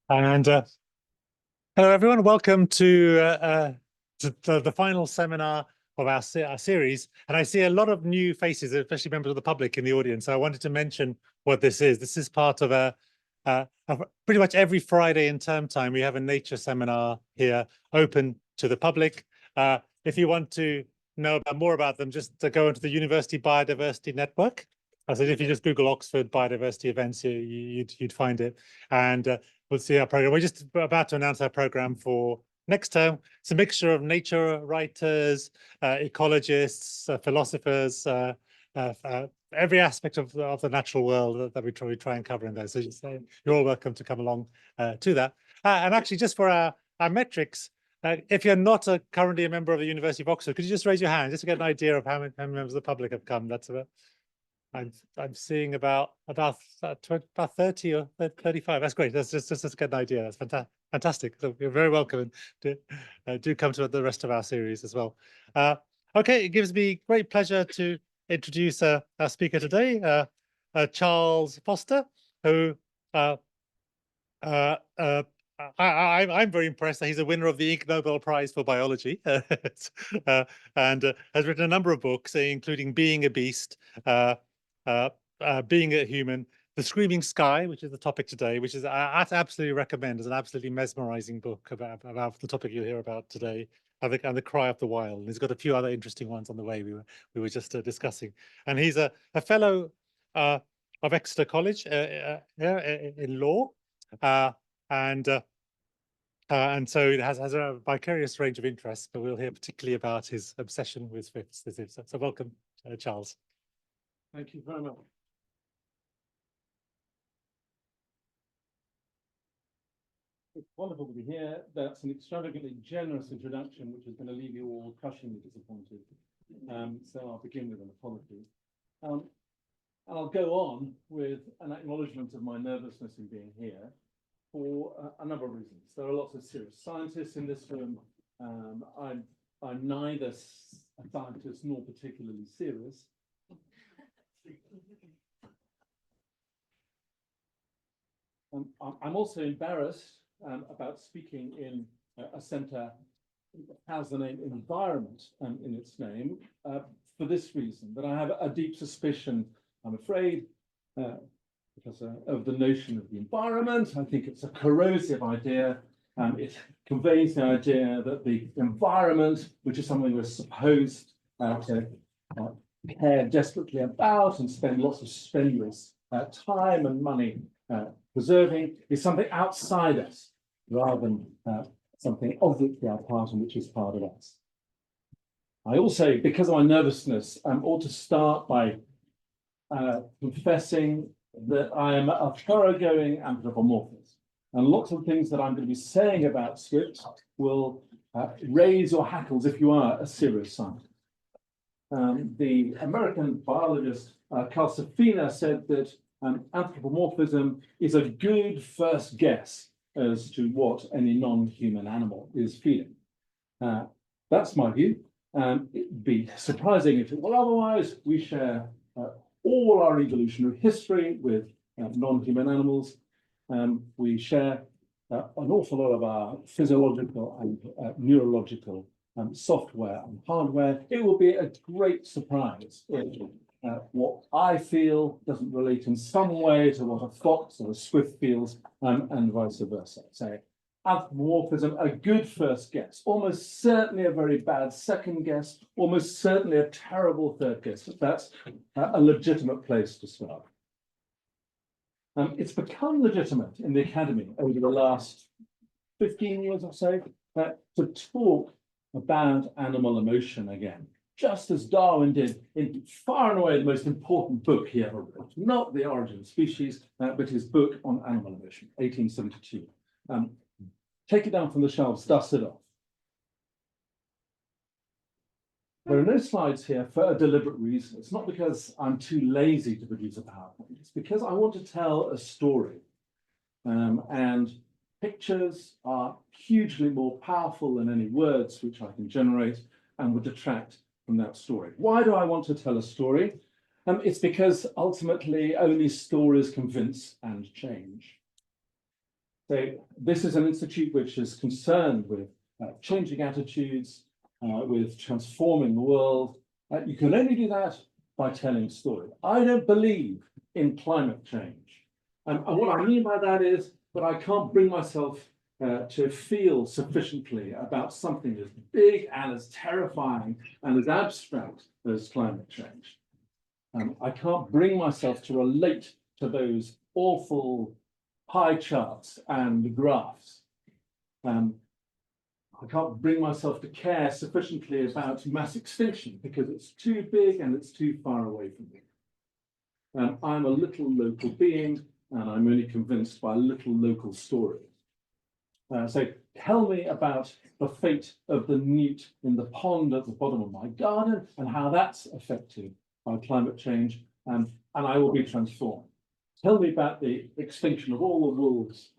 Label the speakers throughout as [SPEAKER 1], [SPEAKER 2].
[SPEAKER 1] And hello, everyone. Welcome to the final seminar of our series. And I see a lot of new faces, especially members of the public in the audience. So I wanted to mention what this is. This is part of pretty much every Friday in term time, we have a nature seminar here open to the public. If you want to know more about them, just to go into the University Biodiversity Network. So if you just Google Oxford Biodiversity Events, you'd find it. And we'll see our program. We're just about to announce our program for next term. It's a mixture of nature writers, ecologists, philosophers, every aspect of the natural world that we try and cover in there. So you're all welcome to come along to that. And actually, just for our metrics, if you're not currently a member of the University of Oxford, could you just raise your hand just to get an idea of how many members of the public have come? That's about. I'm seeing about 30 or 35. That's great. That's just to get an idea. That's fantastic. So you're very welcome. Do come to the rest of our series as well. Okay, it gives me great pleasure to introduce our speaker today, Charles Foster, who I'm very impressed that he's a winner of the Ig Nobel Prize for Biology, and has written a number of books, including Being a Beast, Being a Human, The Screaming Sky, which is the topic today, which is I absolutely recommend as an absolutely mesmerizing book about the topic you'll hear about today, and the Cry of the Wild. And he's got a few other interesting ones on the way we were just discussing. And he's a fellow of Exeter College in law. And so it has a vicarious range of interests, but we'll hear particularly about his obsession with swifts. So welcome, Charles.
[SPEAKER 2] Thank you very much. It's wonderful to be here. That's an extravagantly generous introduction, which is going to leave you all crushingly disappointed. So I'll begin with an apology. And I'll go on with an acknowledgement of my nervousness in being here for a number of reasons. There are lots of serious scientists in this room. I'm neither a scientist nor particularly serious. I'm also embarrassed about speaking in a centre that has the name environment in its name for this reason, that I have a deep suspicion, I'm afraid, because of the notion of the environment. I think it's a corrosive idea. It conveys the idea that the environment, which is something we're supposed to care desperately about and spend lots of strenuous time and money preserving, is something outside us rather than something of which we are part and which is part of us. I also, because of my nervousness, ought to start by confessing that I am a thoroughgoing anthropomorphist. And lots of things that I'm going to be saying about swifts will raise your hackles if you are a serious scientist. The American biologist Carl Safina said that anthropomorphism is a good first guess as to what any non-human animal is feeling. That's my view. It'd be surprising if it were otherwise. We share all our evolutionary history with non-human animals. We share an awful lot of our physiological and neurological software and hardware. It will be a great surprise if what I feel doesn't relate in some way to what a fox or a swift feels, and vice versa. So anthropomorphism, a good first guess, almost certainly a very bad second guess, almost certainly a terrible third guess, but that's a legitimate place to start. It's become legitimate in the academy over the last 15 years or so to talk about animal emotion again, just as Darwin did in far and away the most important book he ever wrote, not The Origin of Species, but his book on animal emotion, 1872. Take it down from the shelves, dust it off. There are no slides here for a deliberate reason. It's not because I'm too lazy to produce a PowerPoint. It's because I want to tell a story. And pictures are hugely more powerful than any words which I can generate and would detract from that story. Why do I want to tell a story? It's because ultimately only stories convince and change. So this is an institute which is concerned with changing attitudes, with transforming the world. You can only do that by telling stories. I don't believe in climate change. And what I mean by that is that I can't bring myself to feel sufficiently about something as big and as terrifying and as abstract as climate change. I can't bring myself to relate to those awful pie charts and graphs. I can't bring myself to care sufficiently about mass extinction because it's too big and it's too far away from me. I'm a little local being, and I'm only convinced by little local stories. So tell me about the fate of the newt in the pond at the bottom of my garden and how that's affected by climate change, and I will be transformed. Tell me about the extinction of all the wolves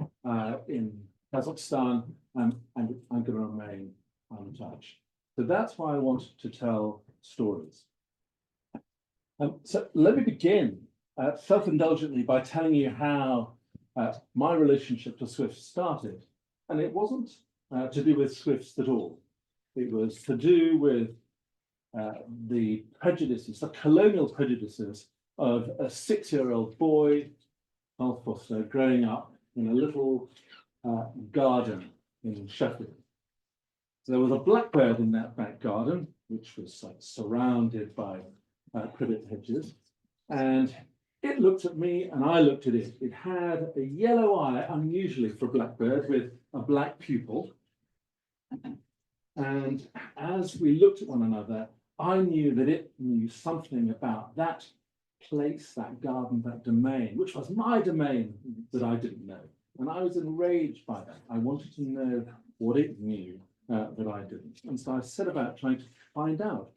[SPEAKER 2] in Kazakhstan, and I'm going to remain untouched. So that's why I want to tell stories. So let me begin self-indulgently by telling you how my relationship to Swifts started. And it wasn't to do with Swifts at all. It was to do with the prejudices, the colonial prejudices of a 6-year-old boy, Alf Foster, growing up in a little garden in Sheffield. So there was a blackbird in that back garden, which was like surrounded by privet hedges. And it looked at me and I looked at it. It had a yellow eye, unusually for a blackbird, with a black pupil. And as we looked at one another, I knew that it knew something about that place, that garden, that domain, which was my domain, that I didn't know. And I was enraged by that. I wanted to know what it knew that I didn't. And so I set about trying to find out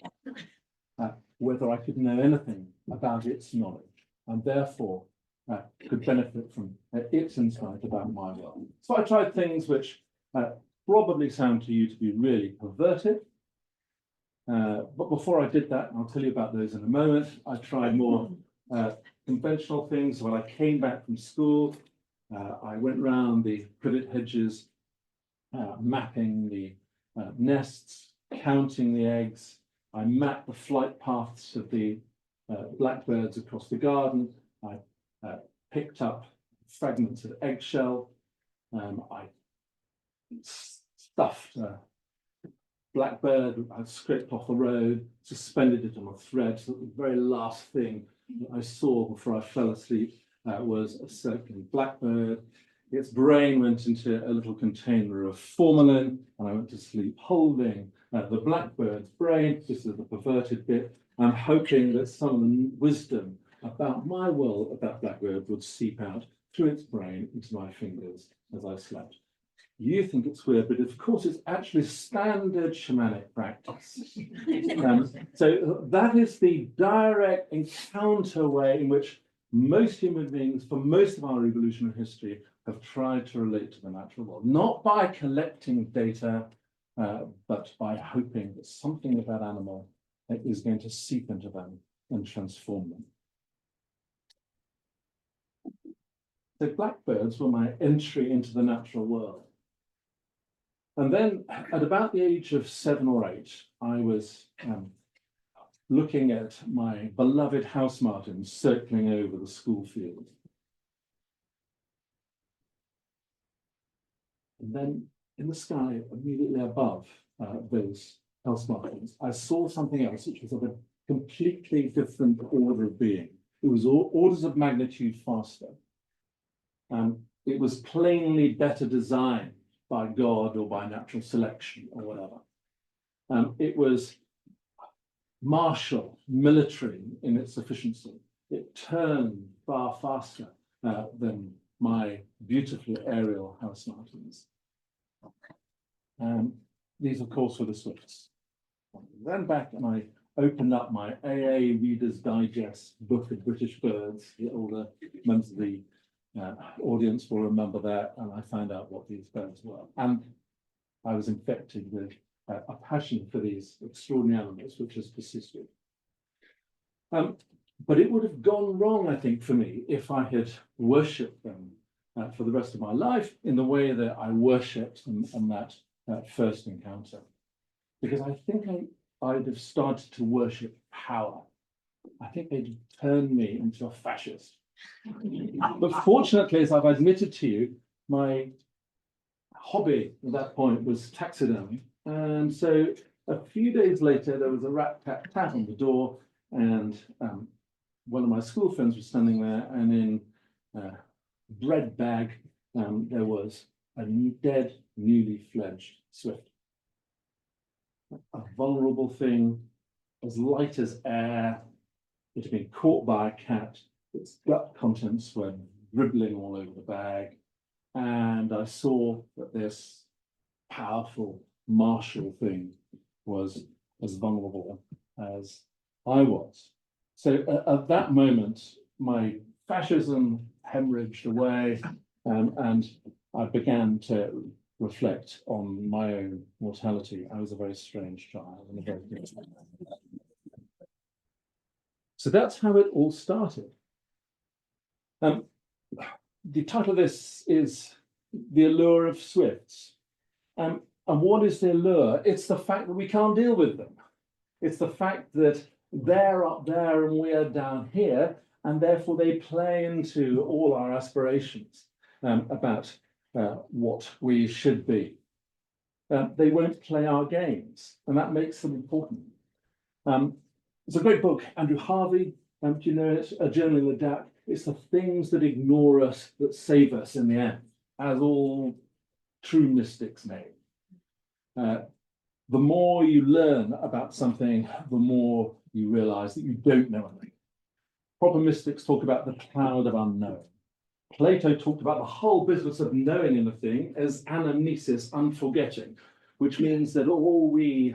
[SPEAKER 2] whether I could know anything about its knowledge, and therefore could benefit from its insight about my world. So I tried things which probably sound to you to be really perverted. But before I did that, and I'll tell you about those in a moment, I tried more conventional things. When I came back from school, I went round the privet hedges, mapping the nests, counting the eggs. I mapped the flight paths of the blackbirds across the garden. I picked up fragments of eggshell. I stuffed a blackbird I scraped off the road, suspended it on a thread. So the very last thing that I saw before I fell asleep was a circling blackbird. Its brain went into a little container of formalin, and I went to sleep holding the blackbird's brain. This is the perverted bit. I'm hoping that some of the wisdom about my world of that blackbird would seep out through its brain into my fingers as I slept. You think it's weird, but of course it's actually standard shamanic practice. So that is the direct encounter way in which most human beings, for most of our evolutionary history, have tried to relate to the natural world, not by collecting data, but by hoping that something of that animal is going to seep into them and transform them. So blackbirds were my entry into the natural world. And then at about the age of 7 or 8, I was looking at my beloved house martins circling over the school field. And then in the sky, immediately above those house martins, I saw something else which was of a completely different order of being. It was orders of magnitude faster. It was plainly better designed by God or by natural selection or whatever. It was martial, military in its efficiency. It turned far faster than my beautifully aerial house martins. These, of course, were the Swifts. I ran back and I opened up my AA Reader's Digest book of British birds. The older members of the audience will remember that, and I found out what these birds were. And I was infected with a passion for these extraordinary animals, which has persisted. But it would have gone wrong, I think, for me if I had worshipped them for the rest of my life in the way that I worshipped and that first encounter. Because I think I'd have started to worship power. I think they'd turned me into a fascist. But fortunately, as I've admitted to you, my hobby at that point was taxidermy. And so a few days later, there was a rat-tat-tat on the door, and one of my school friends was standing there, and in a bread bag, there was a dead, newly fledged swift. A vulnerable thing, as light as air. It had been caught by a cat. Its gut contents were dribbling all over the bag. And I saw that this powerful, martial thing was as vulnerable as I was. So at that moment, my fascism hemorrhaged away, and I began to reflect on my own mortality. I was a very strange child and a very So that's how it all started. The title of this is The Allure of Swifts. And what is the allure? It's the fact that we can't deal with them. It's the fact that they're up there and we're down here, and therefore they play into all our aspirations about what we should be. They won't play our games, and that makes them important. It's a great book, Andrew Harvey. Do you know it? A Journal in the Dark. It's the things that ignore us that save us in the end, as all true mystics know. The more you learn about something, the more you realize that you don't know anything. Proper mystics talk about the cloud of unknown. Plato talked about the whole business of knowing anything as anamnesis, unforgetting, which means that all we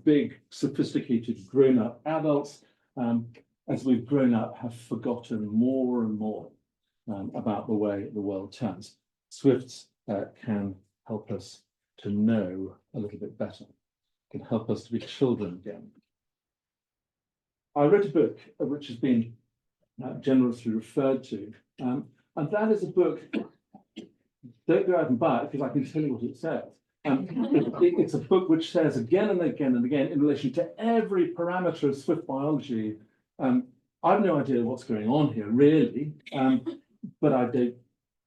[SPEAKER 2] big, sophisticated, grown-up adults, as we've grown up, have forgotten more and more about the way the world turns. Swifts can help us to know a little bit better, can help us to be children again. I read a book which has been generously referred to, and that is a book, don't go out and buy it because I can tell you what it says. It's a book which says again and again and again in relation to every parameter of Swift biology, I've no idea what's going on here, really, but I don't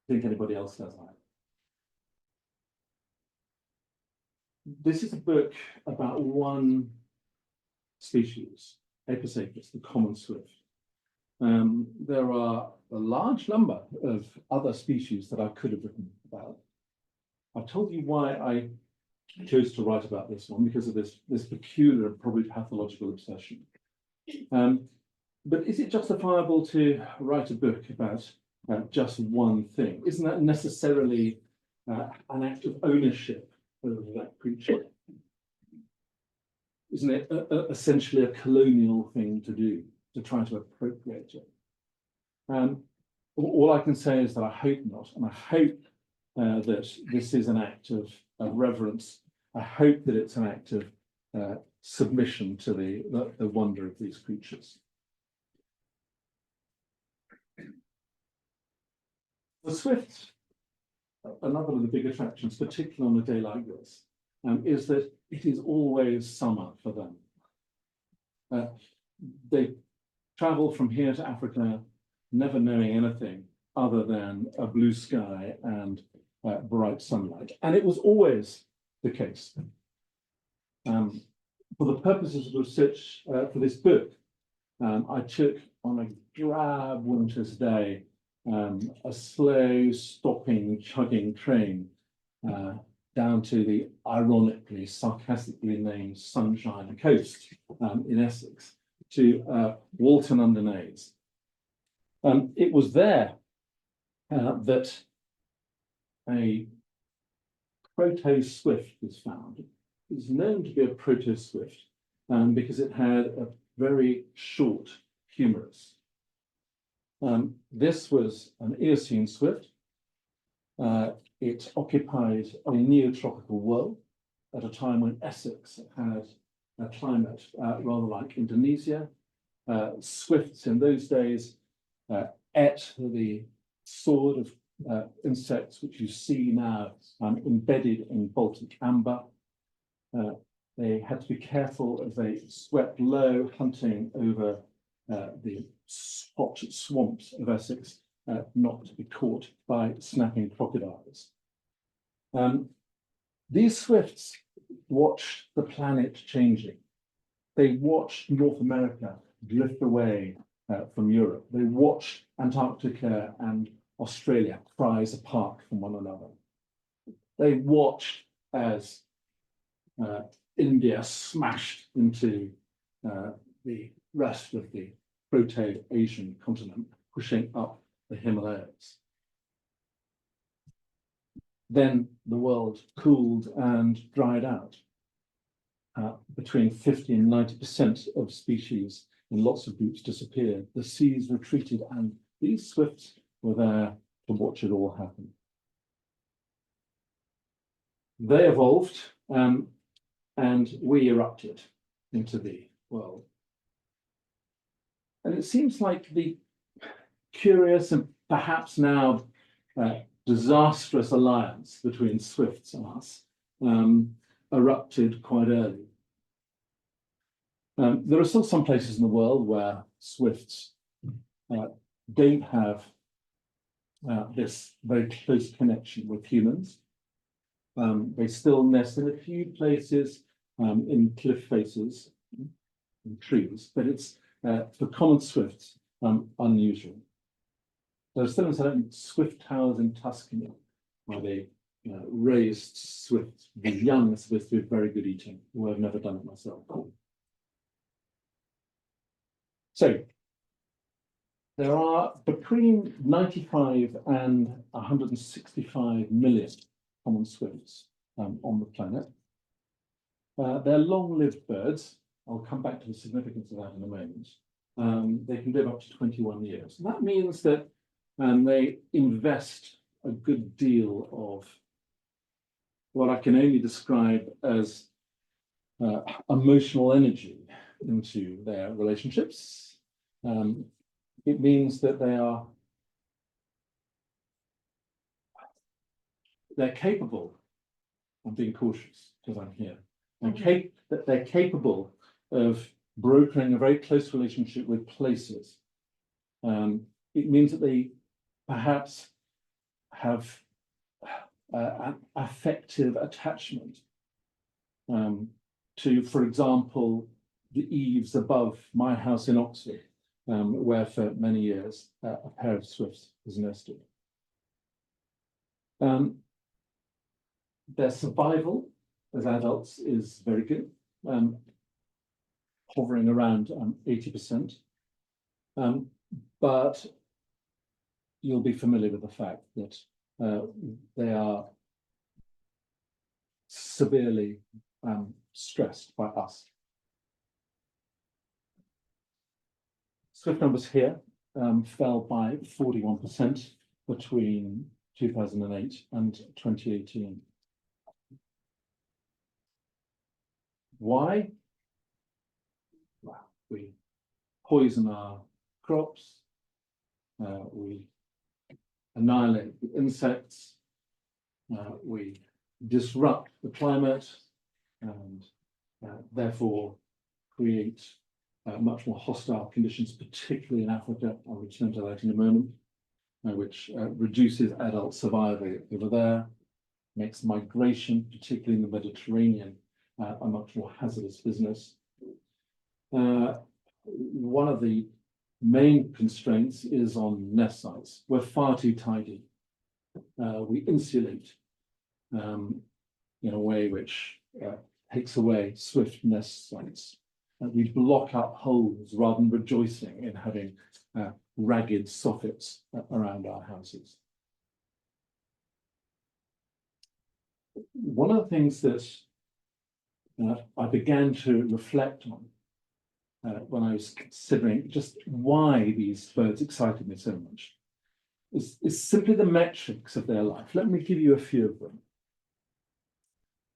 [SPEAKER 2] think anybody else does either. This is a book about one species, Apis, the common swift. There are a large number of other species that I could have written about. I've told you why I chose to write about this one, because of this peculiar and probably pathological obsession. But is it justifiable to write a book about just one thing? Isn't that necessarily an act of ownership of that creature? Isn't it essentially a colonial thing to do, to try to appropriate it? All I can say is that I hope not, and I hope that this is an act of reverence. I hope that it's an act of submission to the wonder of these creatures. The swift, another of the big attractions, particularly on a day like this, is that it is always summer for them. They travel from here to Africa, never knowing anything other than a blue sky and bright sunlight. And it was always the case. For the purposes of research for this book, I took on a drab winter's day a slow, stopping, chugging train down to the ironically, sarcastically named Sunshine Coast in Essex, to Walton-under-Naze. It was there that a proto-swift was found. It was known to be a proto-swift because it had a very short humerus. This was an Eocene swift. It occupied a neotropical world at a time when Essex had a climate rather like Indonesia. Swifts in those days ate the sword of insects which you see now embedded in Baltic amber. They had to be careful as they swept low, hunting over the hot swamps of Essex, not to be caught by snapping crocodiles. These swifts watched the planet changing. They watched North America drift away from Europe. They watched Antarctica and Australia rise apart from one another. They watched as India smashed into the rest of the Proto-Asian continent, pushing up the Himalayas. Then the world cooled and dried out. Between 50 and 90% of species in lots of groups disappeared. The seas retreated, and these swifts were there to watch it all happen. They evolved, and we erupted into the world. And it seems like the curious and perhaps now disastrous alliance between swifts and us erupted quite early. There are still some places in the world where swifts don't have this very close connection with humans. They still nest in a few places in cliff faces and trees, but it's for common swifts unusual. There are still certain swift towers in Tuscany where they raised swifts. The young are supposed to be very good eating, although I've never done it myself. So there are between 95 and 165 million common swifts on the planet. They're long-lived birds. I'll come back to the significance of that in a moment. They can live up to 21 years. And that means that they invest a good deal of what I can only describe as emotional energy into their relationships. It means that they're capable. I'm being cautious because I'm here. That they're capable of brokering a very close relationship with places. It means that they perhaps have an affective attachment to, for example, the eaves above my house in Oxford, where for many years a pair of swifts was nested. Their survival as adults is very good, hovering around 80%. But you'll be familiar with the fact that they are severely stressed by us. Swift numbers here fell by 41% between 2008 and 2018. Why? Well, we poison our crops, we annihilate the insects, we disrupt the climate, and therefore create much more hostile conditions, particularly in Africa. I'll return to that in a moment, which reduces adult survival over there, makes migration, particularly in the Mediterranean, a much more hazardous business. One of the main constraints is on nest sites. We're far too tidy. We insulate in a way which takes away swift nest sites. We block up holes rather than rejoicing in having ragged soffits around our houses. One of the things that I began to reflect on when I was considering just why these birds excited me so much is simply the metrics of their life. Let me give you a few of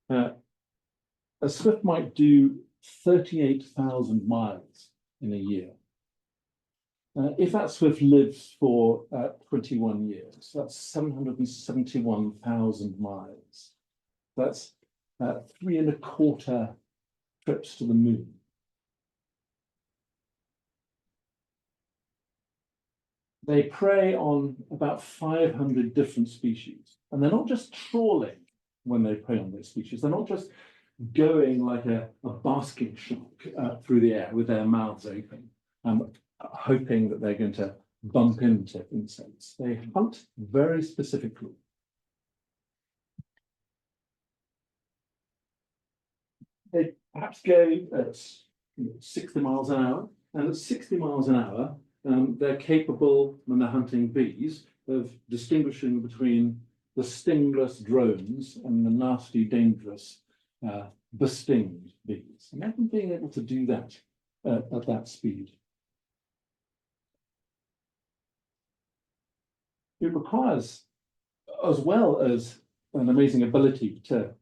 [SPEAKER 2] them. A swift might do 38,000 miles in a year. If that swift lives for 21 years, that's 771,000 miles. That's 3¼ trips to the moon. They prey on about 500 different species. And they're not just trawling when they prey on those species. They're not just going like a basking shark through the air with their mouths open, hoping that they're going to bump into insects. They hunt very specifically. They perhaps go at 60 miles an hour, and at 60 miles an hour, they're capable, when they're hunting bees, of distinguishing between the stingless drones and the nasty, dangerous, bestinged bees. Imagine being able to do that at that speed. It requires, as well as an amazing ability to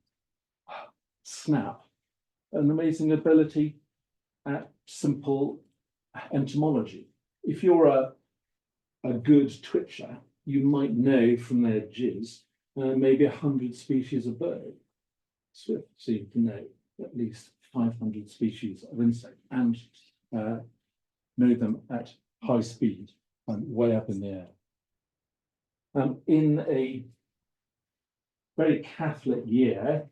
[SPEAKER 2] snap, an amazing ability at simple entomology. If you're a good twitcher, you might know from their jizz maybe 100 species of bird. Swifts seem to know at least 500 species of insect and know them at high speed and way up in the air. In a very Catholic year,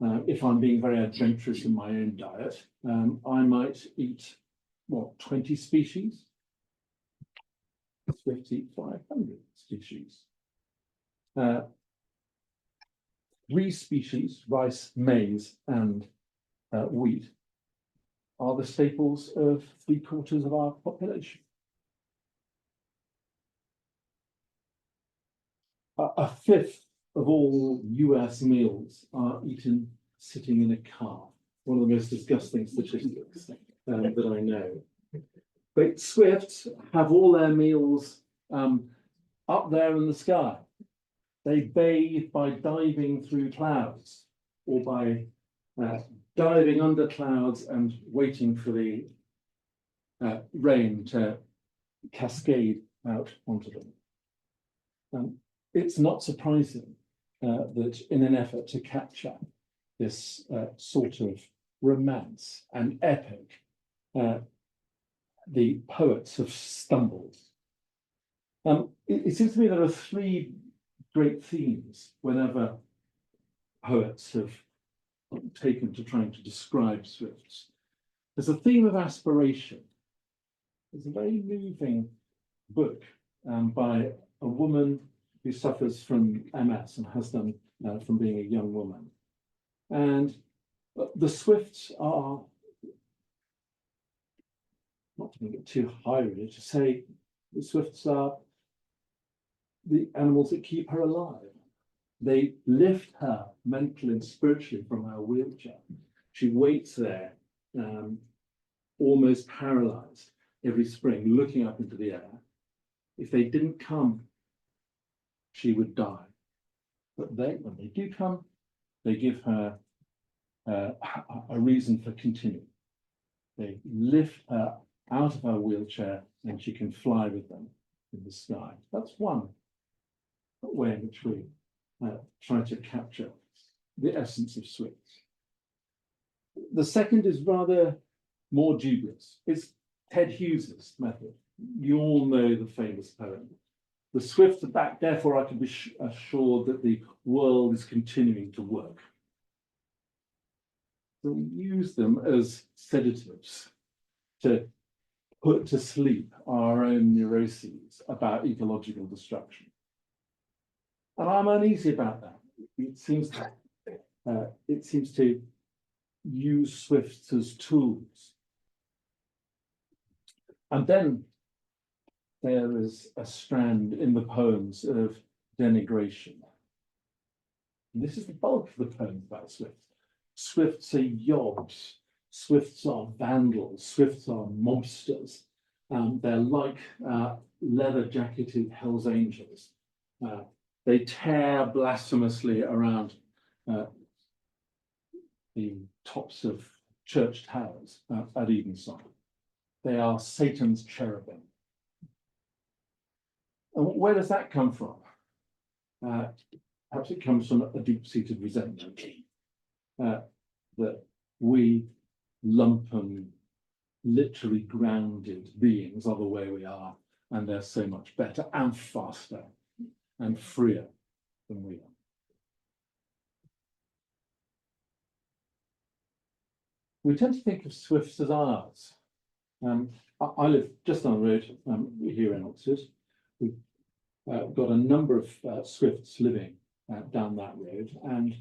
[SPEAKER 2] if I'm being very adventurous in my own diet, I might eat, what, 20 species? Swifts eat 500 species. 3 species, rice, maize, and wheat, are the staples of 3/4 of our population. A fifth of all US meals are eaten sitting in a car. One of the most disgusting statistics that I know. But swifts have all their meals up there in the sky. They bathe by diving through clouds or by diving under clouds and waiting for the rain to cascade out onto them. It's not surprising that in an effort to capture this sort of romance and epic, the poets have stumbled. It seems to me there are 3 great themes whenever poets have taken to trying to describe swifts. There's a theme of aspiration. There's a very moving book by a woman who suffers from MS and has done from being a young woman. And the swifts are, not to make it too high really, to say the swifts are the animals that keep her alive. They lift her mentally and spiritually from her wheelchair. She waits there, almost paralyzed every spring, looking up into the air. If they didn't come, she would die. But when they do come, they give her a reason for continuing. They lift her out of her wheelchair and she can fly with them in the sky. That's one way in which we try to capture the essence of swifts. The second is rather more dubious. It's Ted Hughes's method. You all know the famous poem. The swifts are back, therefore I can be assured that the world is continuing to work. So we use them as sedatives to put to sleep our own neuroses about ecological destruction. And I'm uneasy about that. It seems to use swifts as tools. And then there is a strand in the poems of denigration. And this is the bulk of the poems about swifts. Swifts are yobs, swifts are vandals, swifts are mobsters. They're like leather-jacketed Hells Angels. They tear blasphemously around the tops of church towers at evensong. They are Satan's cherubim. And where does that come from? Perhaps it comes from a deep-seated resentment that we lumpen, literally grounded beings are the way we are, and they're so much better and faster and freer than we are. We tend to think of swifts as ours. I live just on the road here in Oxford. We've got a number of swifts living down that road, and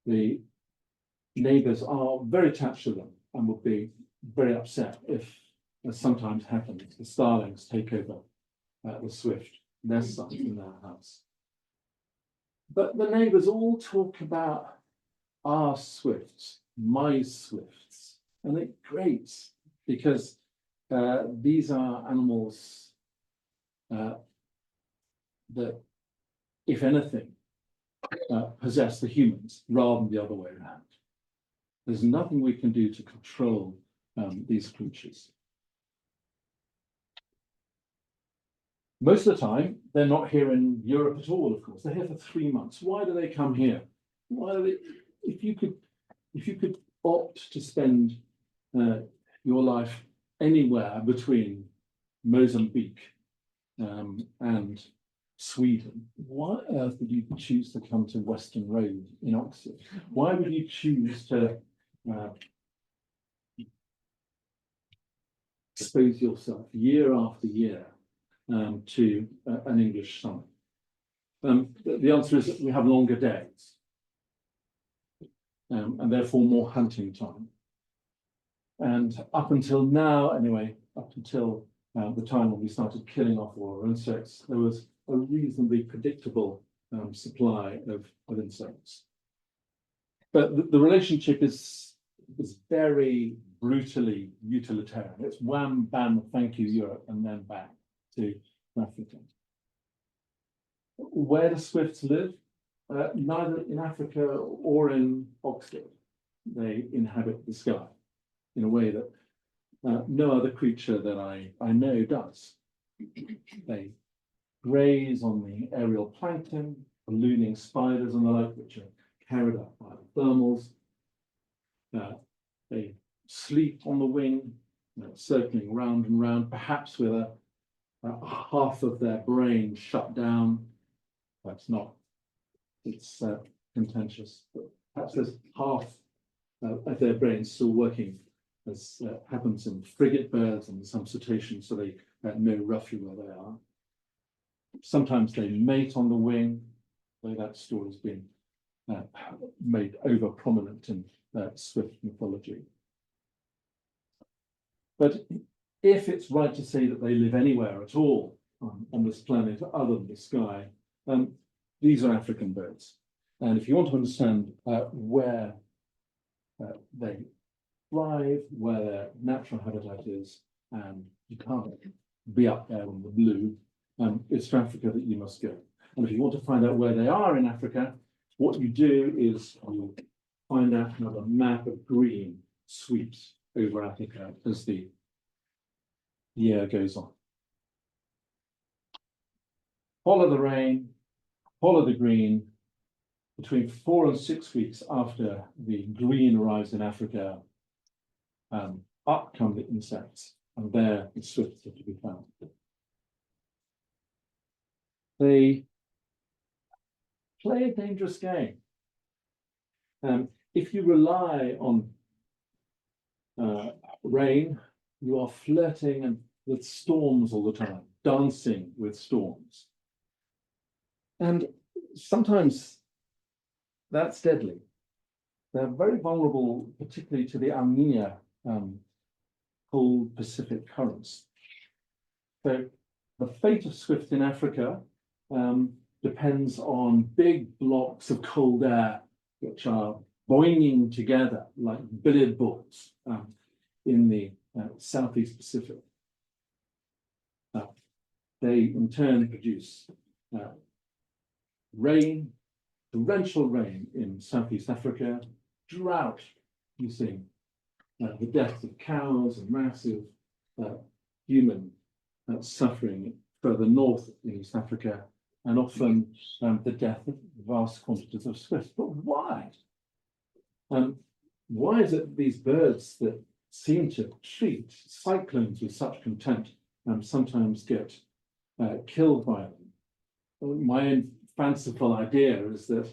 [SPEAKER 2] the neighbours are very attached to them and would be very upset if, as sometimes happens, the starlings take over the swift nest site in their house. But the neighbours all talk about our swifts, my swifts, and it's great because these are animals that, if anything, possess the humans rather than the other way around. There's nothing we can do to control these creatures. Most of the time, they're not here in Europe at all, of course. They're here for 3 months. Why do they come here? Why do they, if you could opt to spend your life anywhere between Mozambique and Sweden, why on earth would you choose to come to Western Road in Oxford? Why would you choose to expose yourself year after year to an English summer? The answer is that we have longer days and therefore more hunting time. And up until now, anyway, up until the time when we started killing off all our insects, there was a reasonably predictable supply of insects. But the relationship is very brutally utilitarian. It's wham, bam, thank you, Europe, and then back to Africa. Where do swifts live? Neither in Africa or in Oxford. They inhabit the sky in a way that no other creature that I know does. They graze on the aerial plankton, ballooning spiders and the like, which are carried up by the thermals. They sleep on the wing, circling round and round, perhaps with a half of their brain shut down. That's not, it's contentious, but perhaps there's half of their brain still working, as happens in frigate birds and some cetaceans, so they know roughly where they are. Sometimes they mate on the wing, though that story's been made over prominent in swift mythology. But if it's right to say that they live anywhere at all on this planet other than the sky, these are African birds. And if you want to understand where they thrive, where their natural habitat is, and you can't be up there in the blue, it's to Africa that you must go. And if you want to find out where they are in Africa, what you do is you find out how the map of green sweeps over Africa as the year goes on. Follow the rain, follow the green. Between 4 and 6 weeks after the green arrives in Africa, up come the insects, and there the swifts are to be found. They play a dangerous game. If you rely on rain, you are flirting with storms all the time, dancing with storms. And sometimes that's deadly. They're very vulnerable, particularly to the El Niño cold Pacific currents. So the fate of swift in Africa depends on big blocks of cold air, which are boinging together like billiard balls in the Southeast Pacific. They in turn produce rain, torrential rain in Southeast Africa, drought, you see the deaths of cows and massive human suffering further north in East Africa, and often the death of vast quantities of swifts. But why? Why is it that these birds that seem to treat cyclones with such contempt sometimes get killed by them? My own fanciful idea is that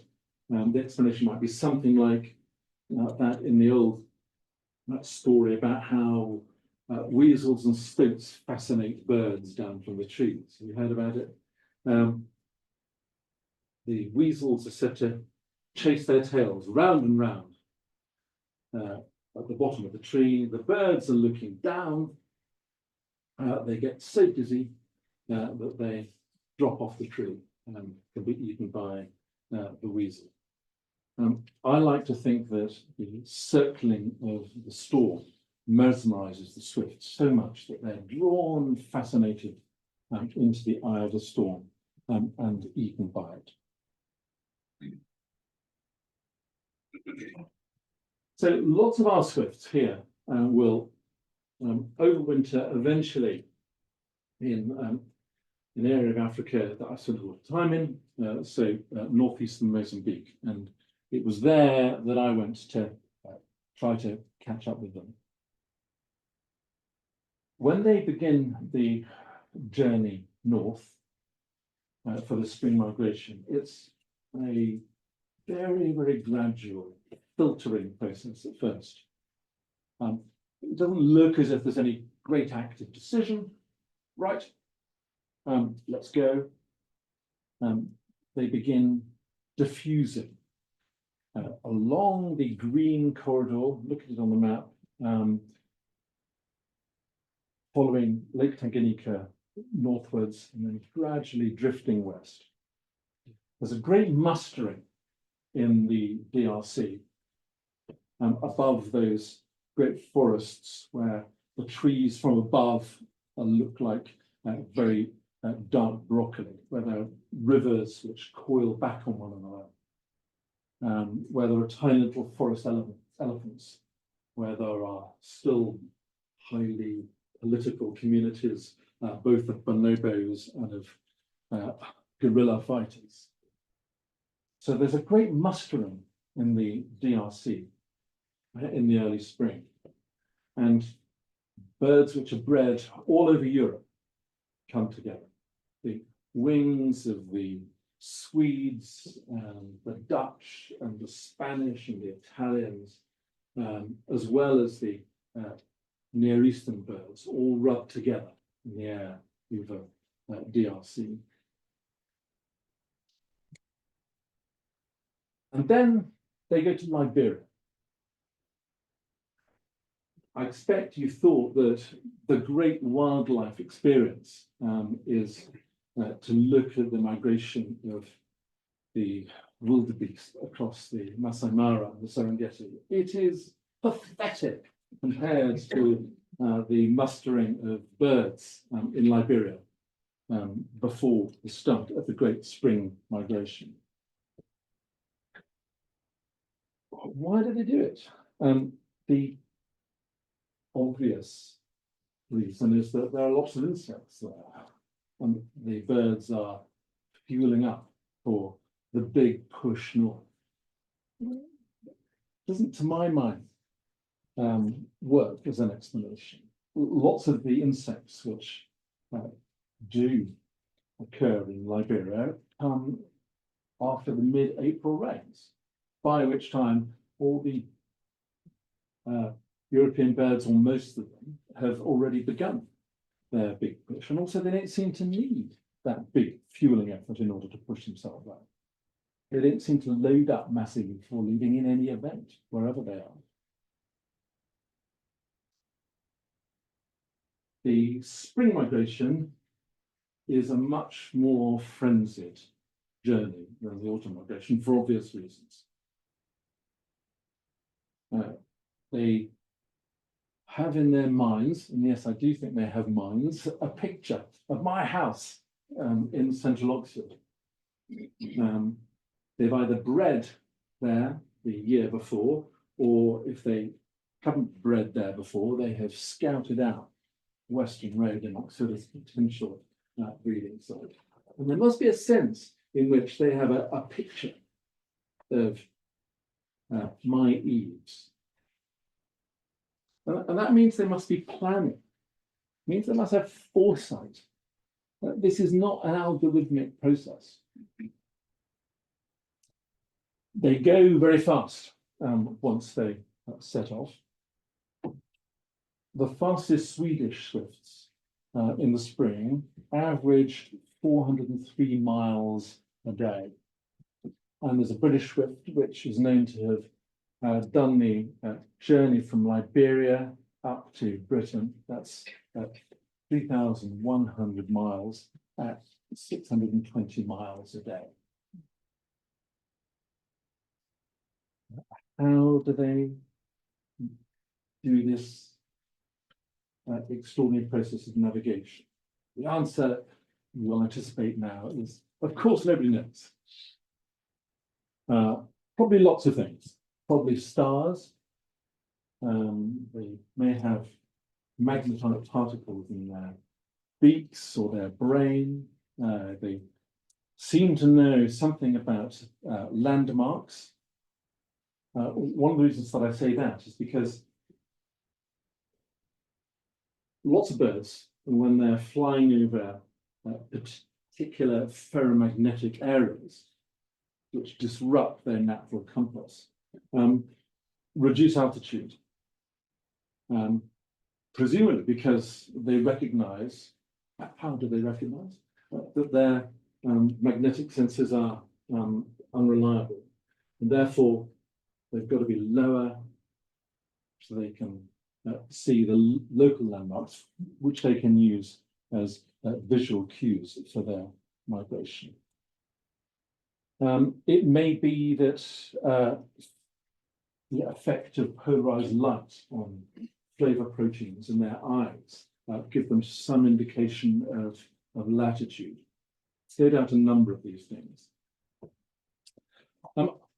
[SPEAKER 2] the explanation might be something like that in the old story about how weasels and stoats fascinate birds down from the trees. Have you heard about it? The weasels are said to chase their tails round and round at the bottom of the tree. The birds are looking down. They get so dizzy that they drop off the tree and can be eaten by the weasel. I like to think that the circling of the storm mesmerizes the swifts so much that they're drawn, fascinated into the eye of the storm and eaten by it. So lots of our swifts here will overwinter eventually in an area of Africa that I spent a lot of time in, northeastern Mozambique. And it was there that I went to try to catch up with them. When they begin the journey north for the spring migration, it's a very, very gradual filtering process at first. It doesn't look as if there's any great active decision. Right, let's go. They begin diffusing along the green corridor. Look at it on the map. Following Lake Tanganyika northwards and then gradually drifting west. There's a great mustering in the DRC above those great forests where the trees from above look like very dark broccoli, where there are rivers which coil back on one another, where there are tiny little forest elephants, where there are still highly political communities, both of bonobos and of guerrilla fighters. So there's a great mustering in the DRC in the early spring. And birds which are bred all over Europe come together. The wings of the Swedes and the Dutch and the Spanish and the Italians, as well as the Near Eastern birds, all rub together in the air over DRC. And then they go to Liberia. I expect you thought that the great wildlife experience is to look at the migration of the wildebeest across the Masai Mara and the Serengeti. It is pathetic compared to the mustering of birds in Liberia before the start of the great spring migration. Why do they do it? The obvious reason is that there are lots of insects there, and the birds are fueling up for the big push north. Doesn't, to my mind, work as an explanation. Lots of the insects which do occur in Liberia come after the mid-April rains, by which time all the European birds, or most of them, have already begun their big push. And also they don't seem to need that big fueling effort in order to push themselves out. They don't seem to load up massively before leaving in any event, wherever they are. The spring migration is a much more frenzied journey than the autumn migration for obvious reasons. They have in their minds, and yes, I do think they have minds, a picture of my house in central Oxford. They've either bred there the year before, or if they haven't bred there before, they have scouted out Western Road in Oxford as potential breeding site. And there must be a sense in which they have a picture of my eaves. And that means they must be planning. It means they must have foresight. This is not an algorithmic process. They go very fast once they set off. The fastest Swedish swifts in the spring averaged 403 miles a day. And there's a British swift which is known to have done the journey from Liberia up to Britain. That's 3,100 miles at 620 miles a day. How do they do this extraordinary process of navigation? The answer you will anticipate now is, of course, nobody knows. Probably lots of things. Probably stars. They may have magnetonic particles in their beaks or their brain. They seem to know something about landmarks. One of the reasons that I say that is because lots of birds, when they're flying over particular ferromagnetic areas, which disrupt their natural compass, reduce altitude. Presumably because they recognize, how do they recognize? That their magnetic sensors are unreliable. And therefore, they've got to be lower so they can see the local landmarks, which they can use as visual cues for their migration. It may be that the effect of polarized light on flavor proteins in their eyes give them some indication of latitude. It's no doubt a number of these things.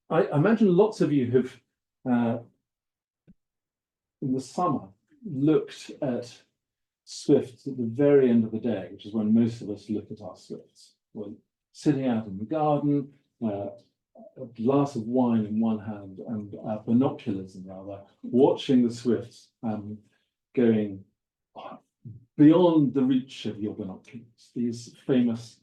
[SPEAKER 2] I imagine lots of you have, in the summer, looked at swifts at the very end of the day, which is when most of us look at our swifts. We're sitting out in the garden, a glass of wine in one hand and binoculars in the other, watching the swifts going beyond the reach of your binoculars, these famous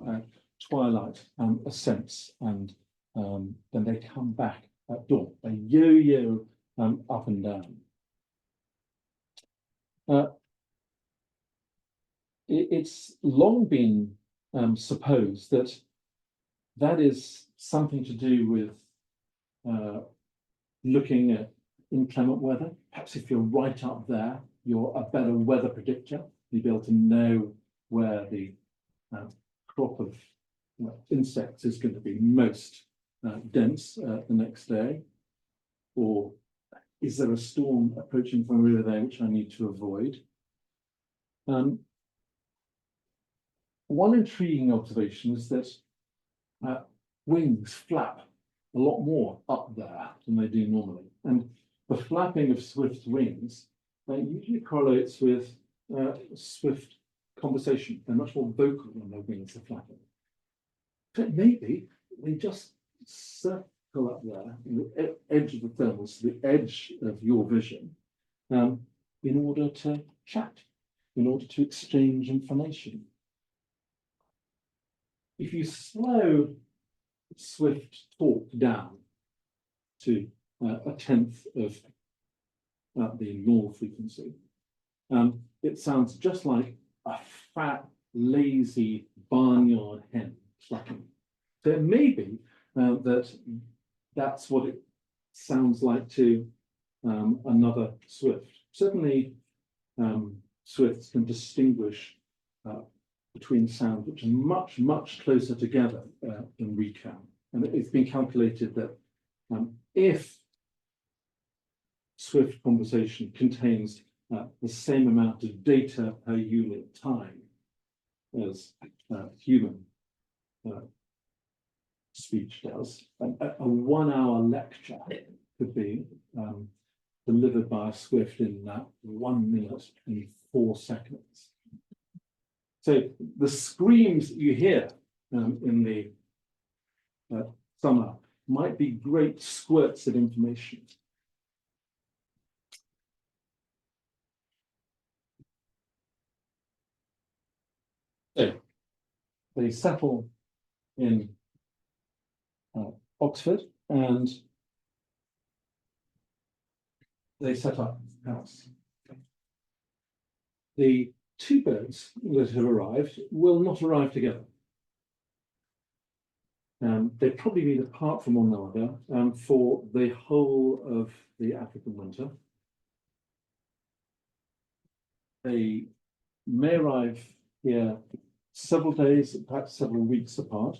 [SPEAKER 2] twilight ascents, and then they come back at dawn. They yo-yo up and down. It's long been supposed that that is something to do with looking at inclement weather. Perhaps if you're right up there, you're a better weather predictor. You'll be able to know where the crop of insects is going to be most dense the next day. Or is there a storm approaching from over there which I need to avoid? One intriguing observation is that wings flap a lot more up there than they do normally. And the flapping of swift wings usually correlates with swift conversation. They're much more vocal when their wings are flapping. But maybe they just circle up there, the edge of the thermals, the edge of your vision, in order to chat, in order to exchange information. If you slow swift talk down to a tenth of the normal frequency, it sounds just like a fat, lazy barnyard hen clucking. So it may be that's what it sounds like to another swift. Certainly, swifts can distinguish between sounds which are much, much closer together than we can. And it's been calculated that if swift conversation contains the same amount of data per unit time as human speech does, a 1 hour lecture could be delivered by a swift in 1 minute and 4 seconds. So the screams that you hear in the summer might be great squirts of information. So they settle in Oxford and they set up house. The two birds that have arrived will not arrive together. They'd probably been apart from one another for the whole of the African winter. They may arrive here several days, perhaps several weeks apart.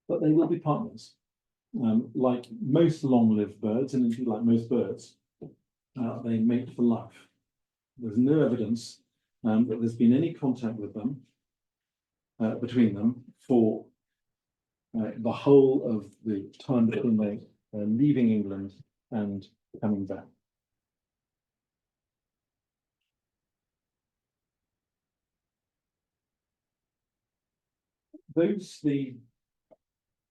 [SPEAKER 2] But they will be partners. Like most long-lived birds, and indeed like most birds, they mate for life. There's no evidence that there's been any contact with them, between them, for the whole of the time between they leaving England and coming back. The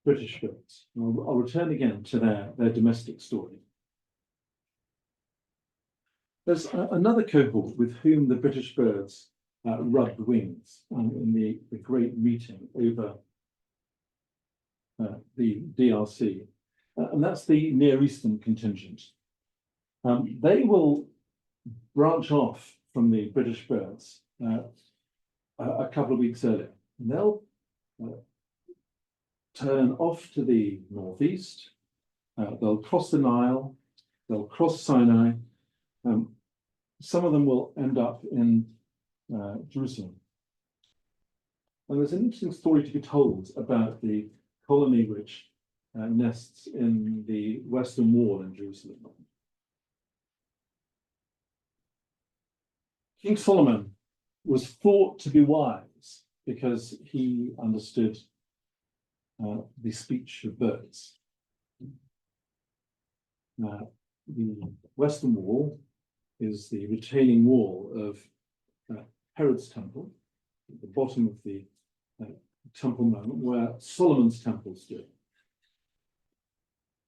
[SPEAKER 2] British birds. I'll return again to their domestic story. There's another cohort with whom the British birds rubbed wings in the great meeting over the DRC, and that's the Near Eastern contingent. They will branch off from the British birds a couple of weeks earlier. And they'll turn off to the northeast. They'll cross the Nile. They'll cross Sinai. Some of them will end up in Jerusalem. And there's an interesting story to be told about the colony which nests in the Western Wall in Jerusalem. King Solomon was thought to be wise because he understood the speech of birds. The Western Wall is the retaining wall of Herod's temple, at the bottom of the temple mount where Solomon's temple stood.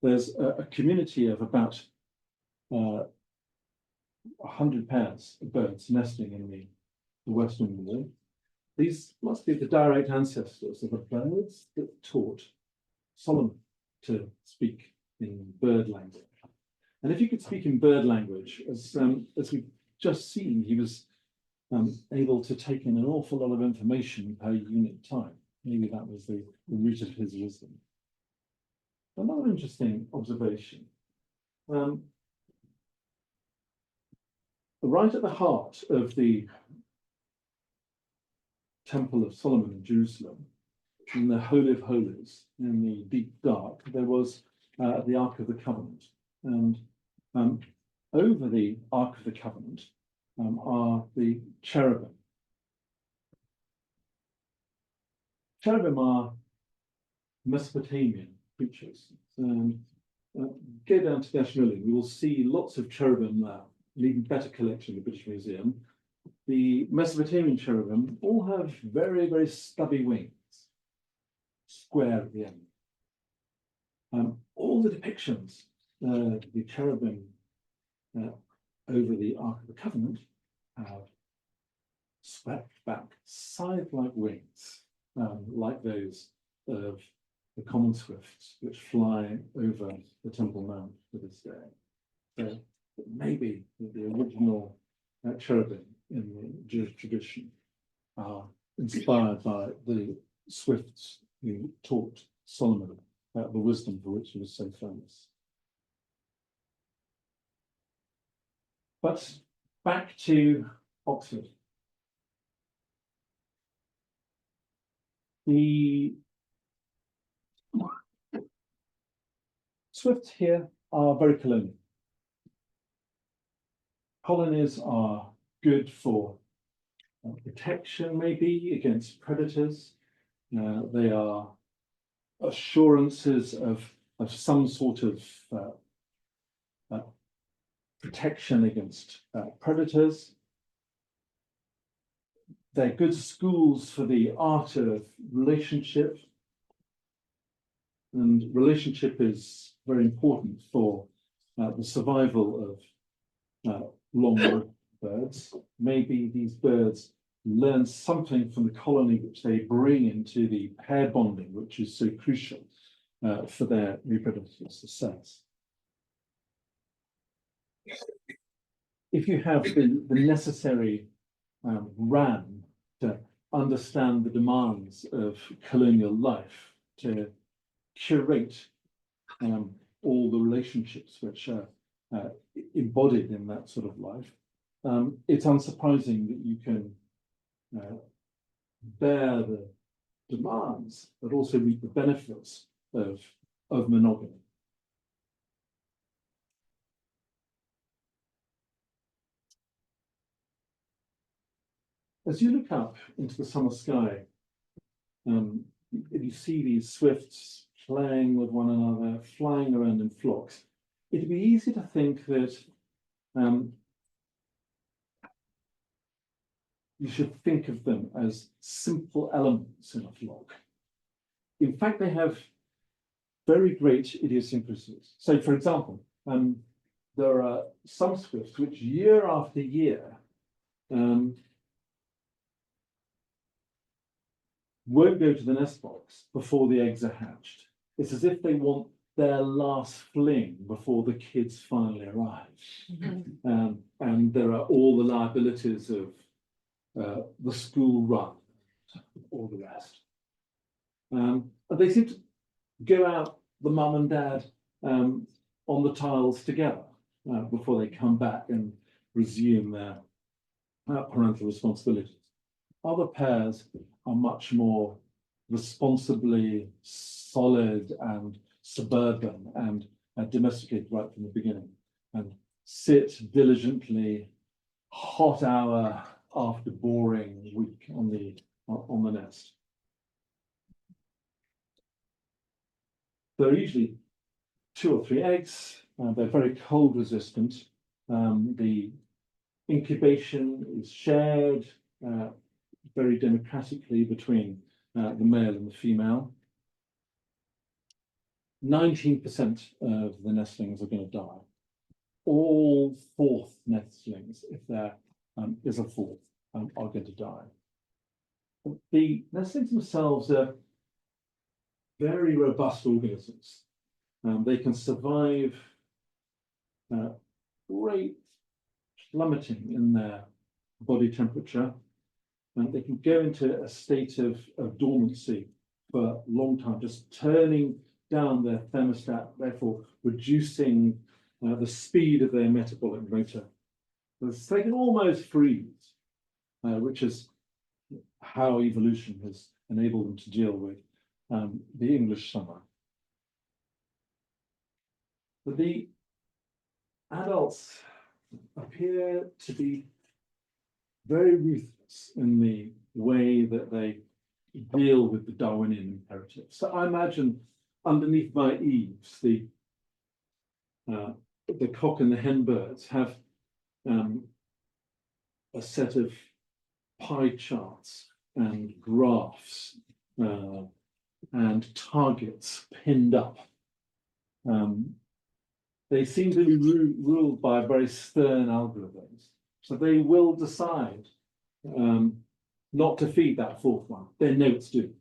[SPEAKER 2] There's a community of about 100 pairs of birds nesting in the Western Wall. These must be the direct ancestors of the birds that taught Solomon to speak in bird language. And if you could speak in bird language, as we've just seen, he was able to take in an awful lot of information per unit time. Maybe that was the root of his wisdom. Another interesting observation. Right at the heart of the Temple of Solomon in Jerusalem, in the Holy of Holies, in the deep dark, there was the Ark of the Covenant. And over the Ark of the Covenant are the cherubim. Cherubim are Mesopotamian creatures. And go down to the National Building, we will see lots of cherubim there, an even better collection in the British Museum. The Mesopotamian cherubim all have very, very stubby wings, square at the end. All the depictions, the cherubim over the Ark of the Covenant have swept back scythe-like wings, like those of the common swifts, which fly over the Temple Mount to this day. So maybe the original cherubim in the Jewish tradition are inspired by the swifts who taught Solomon the wisdom for which he was so famous. But back to Oxford. The swifts here are very colonial. Colonies are good for protection, maybe, against predators. They are assurances of some sort of protection against predators. They're good schools for the art of relationship. And relationship is very important for the survival of long birds. Maybe these birds learn something from the colony which they bring into the pair bonding, which is so crucial for their reproductive success. If you have the necessary RAM to understand the demands of colonial life, to curate all the relationships which are embodied in that sort of life, it's unsurprising that you can bear the demands, but also reap the benefits of monogamy. As you look up into the summer sky, you see these swifts playing with one another, flying around in flocks. It'd be easy to think that you should think of them as simple elements in a flock. In fact, they have very great idiosyncrasies. So, for example, there are some swifts which year after year won't go to the nest box before the eggs are hatched. It's as if they want their last fling before the kids finally arrive. Mm-hmm. And there are all the liabilities of the school run, all the rest. And they seem to go out, the mum and dad, on the tiles together before they come back and resume their parental responsibilities. Other pairs are much more responsibly solid and suburban and domesticated right from the beginning, and sit diligently, hot hour after boring week on the nest. There are usually 2 or 3 eggs. They're very cold resistant. The incubation is shared very democratically between the male and the female. 19% of the nestlings are going to die. All 4th nestlings, if there is a 4th, are going to die. The nestlings themselves are very robust organisms. They can survive great plummeting in their body temperature, and they can go into a state of dormancy for a long time, just turning down their thermostat, therefore reducing the speed of their metabolic motor. So they can almost freeze, which is how evolution has enabled them to deal with the English summer. But the adults appear to be very ruthless in the way that they deal with the Darwinian imperative. So I imagine underneath my eaves, the cock and the hen birds have a set of pie charts and graphs and targets pinned up. They seem to be ruled by very stern algorithms. So they will decide not to feed that 4th one. They know it's due.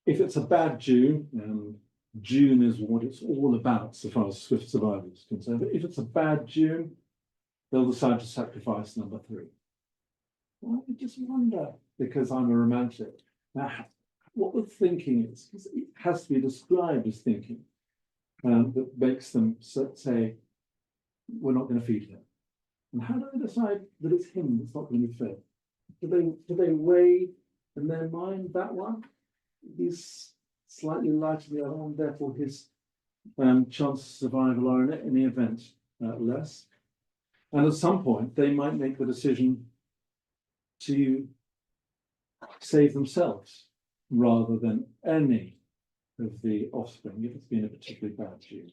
[SPEAKER 2] If it's a bad June, June is what it's all about so far as swift survival is concerned. But if it's a bad June, they'll decide to sacrifice number 3. Well, I just wonder, because I'm a romantic, what the thinking is, because it has to be described as thinking that makes them say, we're not going to feed him. And how do they decide that it's him that's not going to be fed? Do they weigh in their mind that one? He's slightly lighter than the other one, therefore his chances of survival are in any event less. And at some point, they might make the decision to save themselves rather than any of the offspring if it's been a particularly bad June.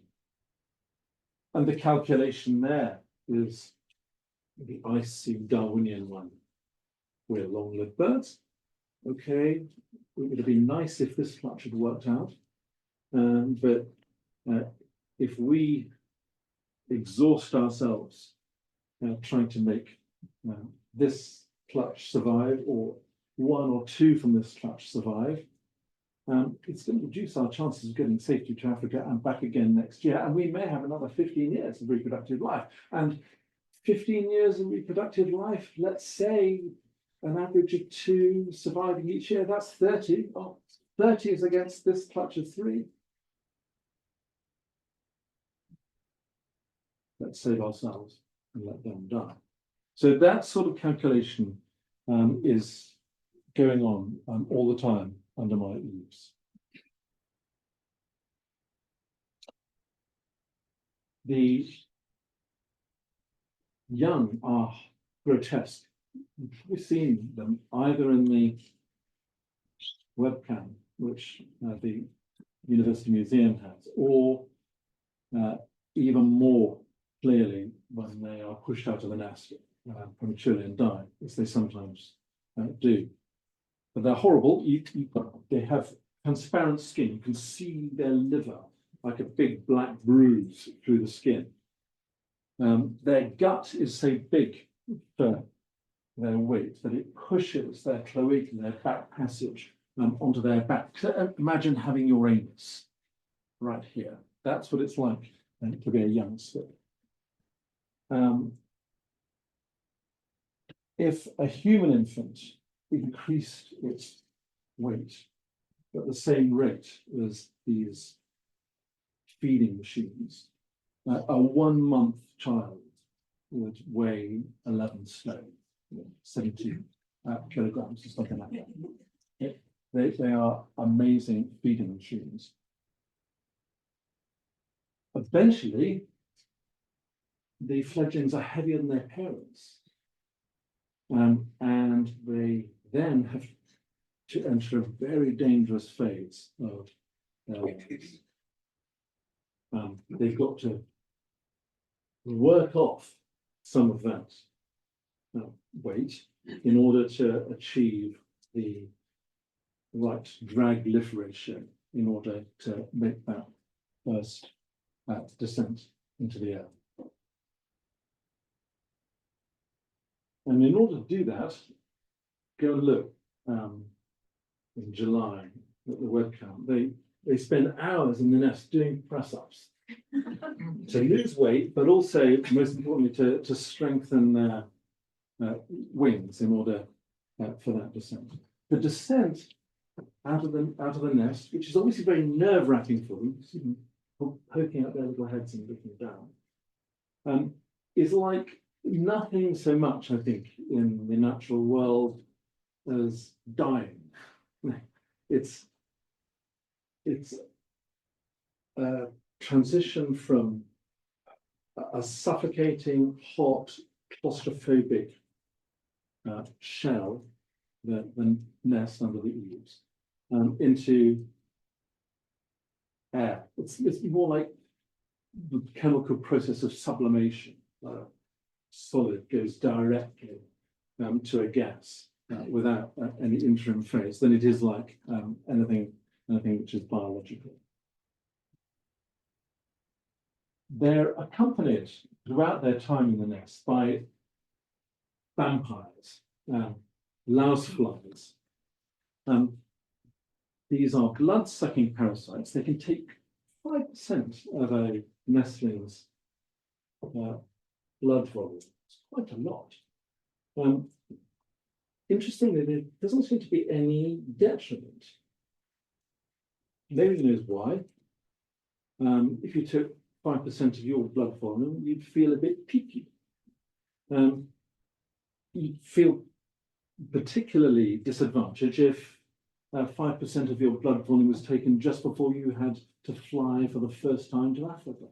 [SPEAKER 2] And the calculation there is the icy Darwinian one. We're long-lived birds. Okay, it would have been nice if this clutch had worked out. But if we exhaust ourselves trying to make this clutch survive, or one or two from this clutch survive, it's going to reduce our chances of getting safely to Africa and back again next year. And we may have another 15 years of reproductive life. And 15 years of reproductive life, let's say an average of 2 surviving each year, that's 30. Oh, 30 is against this clutch of 3. Let's save ourselves and let them die. So that sort of calculation is going on all the time under my eaves. The young are grotesque. We've seen them either in the webcam, which the University Museum has, or even more clearly when they are pushed out of the nest prematurely and die, as they sometimes do. But they're horrible. They have transparent skin. You can see their liver like a big black bruise through the skin. Their gut is so big for their weight that it pushes their cloaca, their back passage, onto their back. So imagine having your anus right here. That's what it's like to be a young slip. If a human infant increased its weight at the same rate as these feeding machines, a 1-month child would weigh 11 stone, 17 kilograms, or something like that. They are amazing feeding machines. Eventually, the fledglings are heavier than their parents. And they then have to enter a very dangerous phase of their lives. They've got to work off some of that weight in order to achieve the right drag lift ratio in order to make that first descent into the air. And in order to do that, go and look in July at the webcam. They spend hours in the nest doing press-ups to lose weight, but also, most importantly, to strengthen their wings in order for that descent. The descent out of the nest, which is obviously very nerve-wracking for them, poking out their little heads and looking down, is like nothing so much, I think, in the natural world as dying. It's a transition from a suffocating, hot, claustrophobic shell, the nest under the eaves, into air. It's more like the chemical process of sublimation. Solid goes directly to a gas without any interim phase, than it is like anything which is biological. They're accompanied throughout their time in the nest by vampires, louse flies. These are blood-sucking parasites. They can take 5% of a nestling's blood volume. It's quite a lot. Interestingly, there doesn't seem to be any detriment. Nobody knows why. If you took 5% of your blood volume, you'd feel a bit peaky. You'd feel particularly disadvantaged if 5% of your blood volume was taken just before you had to fly for the first time to Africa.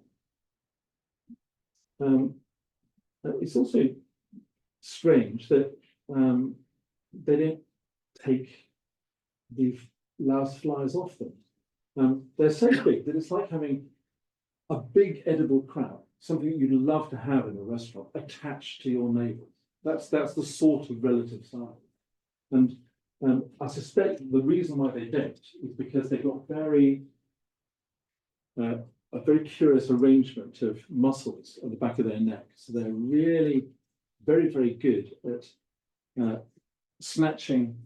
[SPEAKER 2] It's also strange that they don't take the louse flies off them. They're so big that it's like having a big edible crab something you'd love to have in a restaurant, attached to your neighbours. That's the sort of relative size. And I suspect the reason why they don't is because they've got a very curious arrangement of muscles at the back of their neck. So they're really very, very good at snatching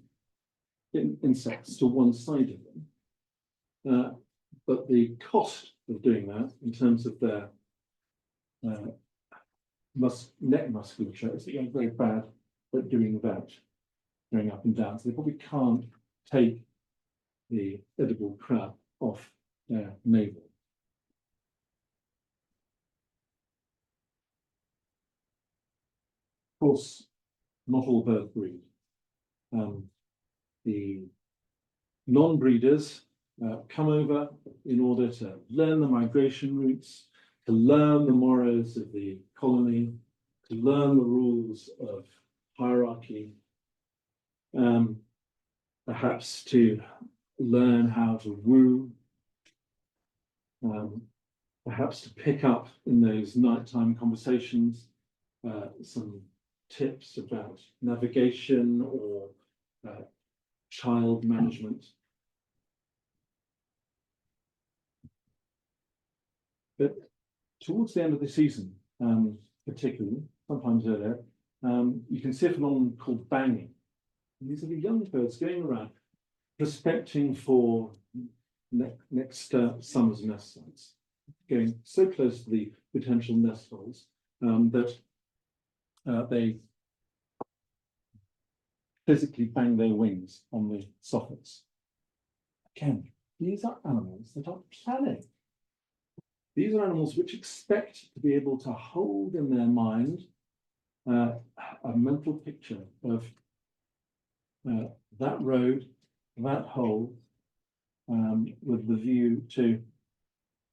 [SPEAKER 2] insects to one side of them. But the cost of doing that in terms of their neck musculature is very bad at doing that, going up and down. So they probably can't take the edible crab off their navel. Of course, not all birds breed. The non-breeders come over in order to learn the migration routes, to learn the morals of the colony, to learn the rules of hierarchy, perhaps to learn how to woo, perhaps to pick up in those nighttime conversations some tips about navigation or child management. But towards the end of the season, particularly, sometimes earlier, you can see a phenomenon called banging. And these are the young birds going around prospecting for next summer's nest sites, going so close to the potential nest holes that they physically bang their wings on the soffits. Again, these are animals that are planning. These are animals which expect to be able to hold in their mind a mental picture of that road, that hole, with the view to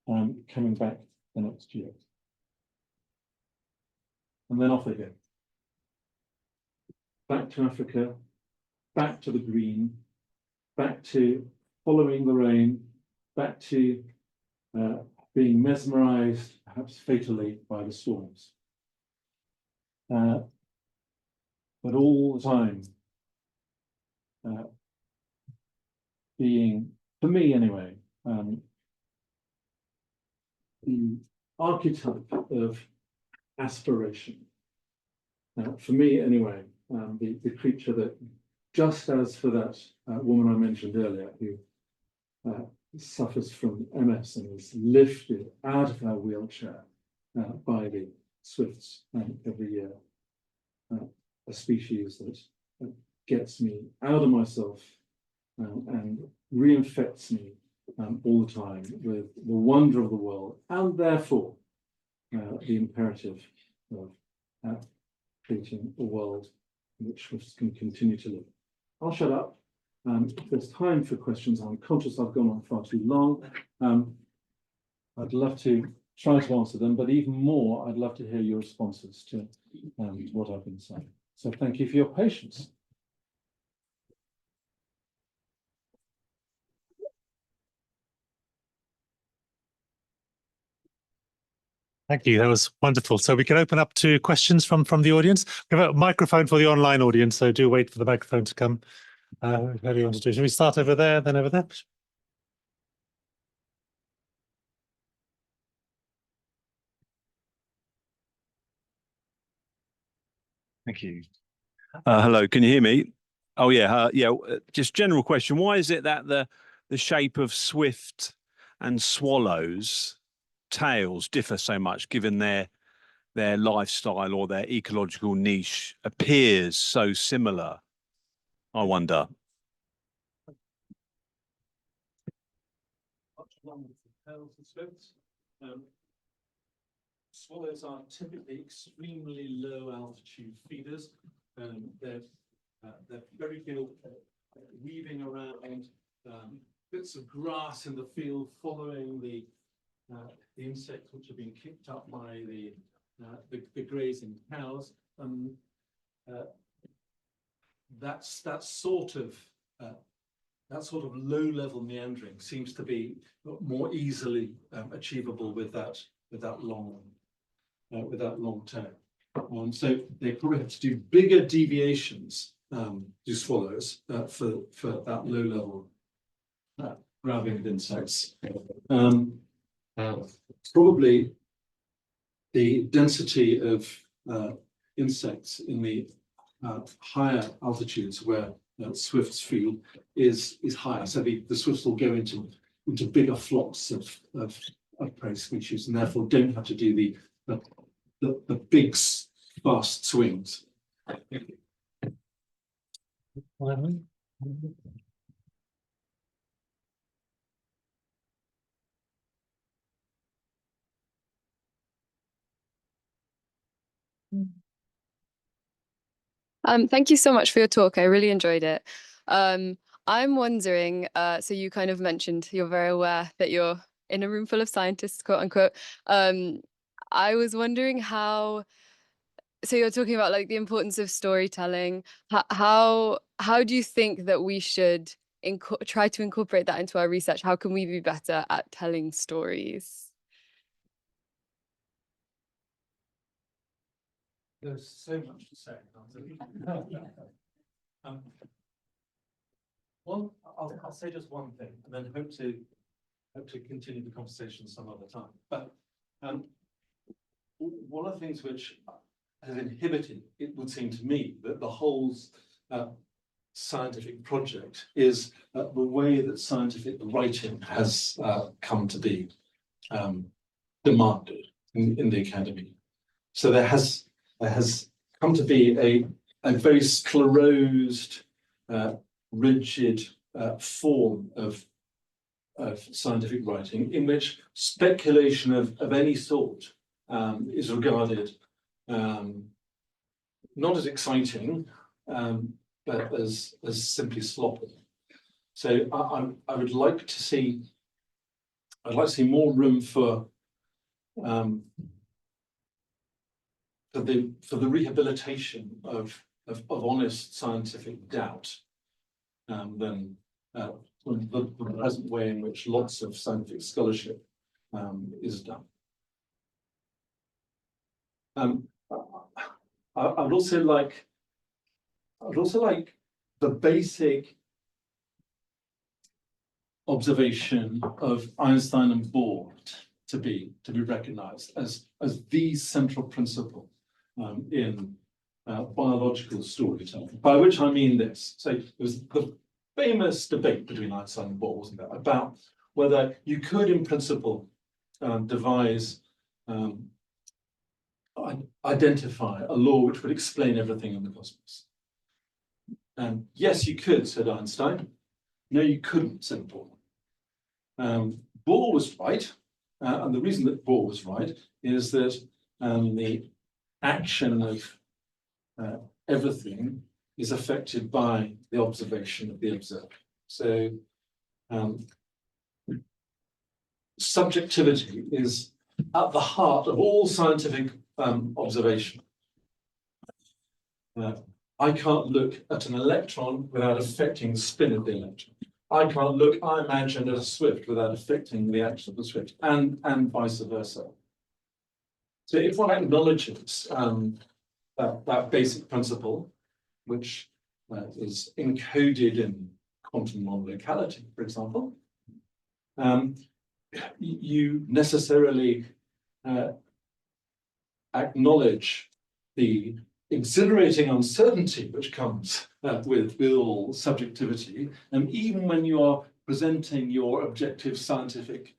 [SPEAKER 2] coming back the next year. And then off they go. Back to Africa, back to the green, back to following the rain, back to being mesmerized, perhaps fatally, by the storms. But all the time, being, for me anyway, the archetype of aspiration. For me anyway, the creature that, just as for that woman I mentioned earlier, who suffers from MS and is lifted out of her wheelchair by the swifts every year, a species that gets me out of myself and reinfects me all the time with the wonder of the world, and therefore the imperative of creating a world in which swifts can continue to live. I'll shut up. If there's time for questions, I'm conscious I've gone on far too long. I'd love to try to answer them, but even more, I'd love to hear your responses to what I've been saying. So thank you for your patience.
[SPEAKER 1] Thank you. That was wonderful. So we can open up to questions from the audience. We have a microphone for the online audience, so do wait for the microphone to come. Whatever you want to do. Should we start over there, then over there?
[SPEAKER 3] Thank you. Hello, can you hear me? Oh yeah, just general question. Why is it that the shape of swift and swallows tails differ so much, given their lifestyle or their ecological niche appears so similar? I wonder.
[SPEAKER 2] Swallows are typically extremely low altitude feeders. They're very good at weaving around bits of grass in the field, following the insects which are being kicked up by the grazing cows. That sort of low-level meandering seems to be more easily achievable with that long without long tail. So they probably have to do bigger deviations, do swallows, for that low level grabbing of insects. Probably the density of insects in the higher altitudes where swifts feed is higher. So the swifts will go into bigger flocks of prey species, and therefore don't have to do the big fast swings.
[SPEAKER 4] Thank you so much for your talk. I really enjoyed it. I'm wondering, so you kind of mentioned you're very aware that you're in a room full of scientists, quote unquote. I was wondering how, so you're talking about like the importance of storytelling. How do you think that we should try to incorporate that into our research? How can we be better at telling stories?
[SPEAKER 2] There's so much to say. I'll say just one thing, and then hope to continue the conversation some other time. But one of the things which has inhibited, it would seem to me, that the whole scientific project is the way that scientific writing has come to be demanded in the academy. So there has come to be a very sclerosed, rigid form of scientific writing in which speculation of any sort is regarded not as exciting, but as simply sloppy. So I would like to see, I'd like to see more room for the rehabilitation of honest scientific doubt than the present way in which lots of scientific scholarship is done. I would also like the basic observation of Einstein and Bohr to be recognized as the central principle in biological storytelling. By which I mean this. So there was the famous debate between Einstein and Bohr, wasn't there, about whether you could, in principle, devise, identify a law which would explain everything in the cosmos. Yes, you could, said Einstein. No, you couldn't, said Bohr. Bohr was right, and the reason that Bohr was right is that the action of everything is affected by the observation of the observer. So subjectivity is at the heart of all scientific observation. I can't look at an electron without affecting the spin of the electron. I can't look, I imagine, at a swift without affecting the action of the swift, and vice versa. So if one acknowledges that basic principle, which is encoded in quantum non-locality, for example, you necessarily acknowledge the exhilarating uncertainty which comes with all subjectivity, and even when you are presenting your objective scientific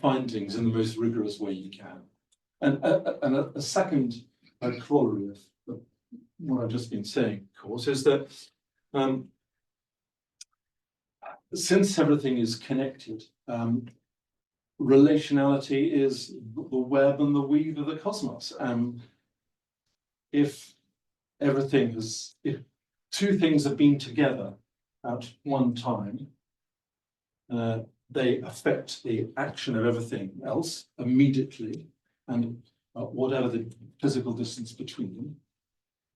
[SPEAKER 2] findings in the most rigorous way you can. And a second corollary of what I've just been saying, of course, is that since everything is connected, relationality is the web and the weave of the cosmos. If two things have been together at one time, they affect the action of everything else immediately, and whatever the physical distance between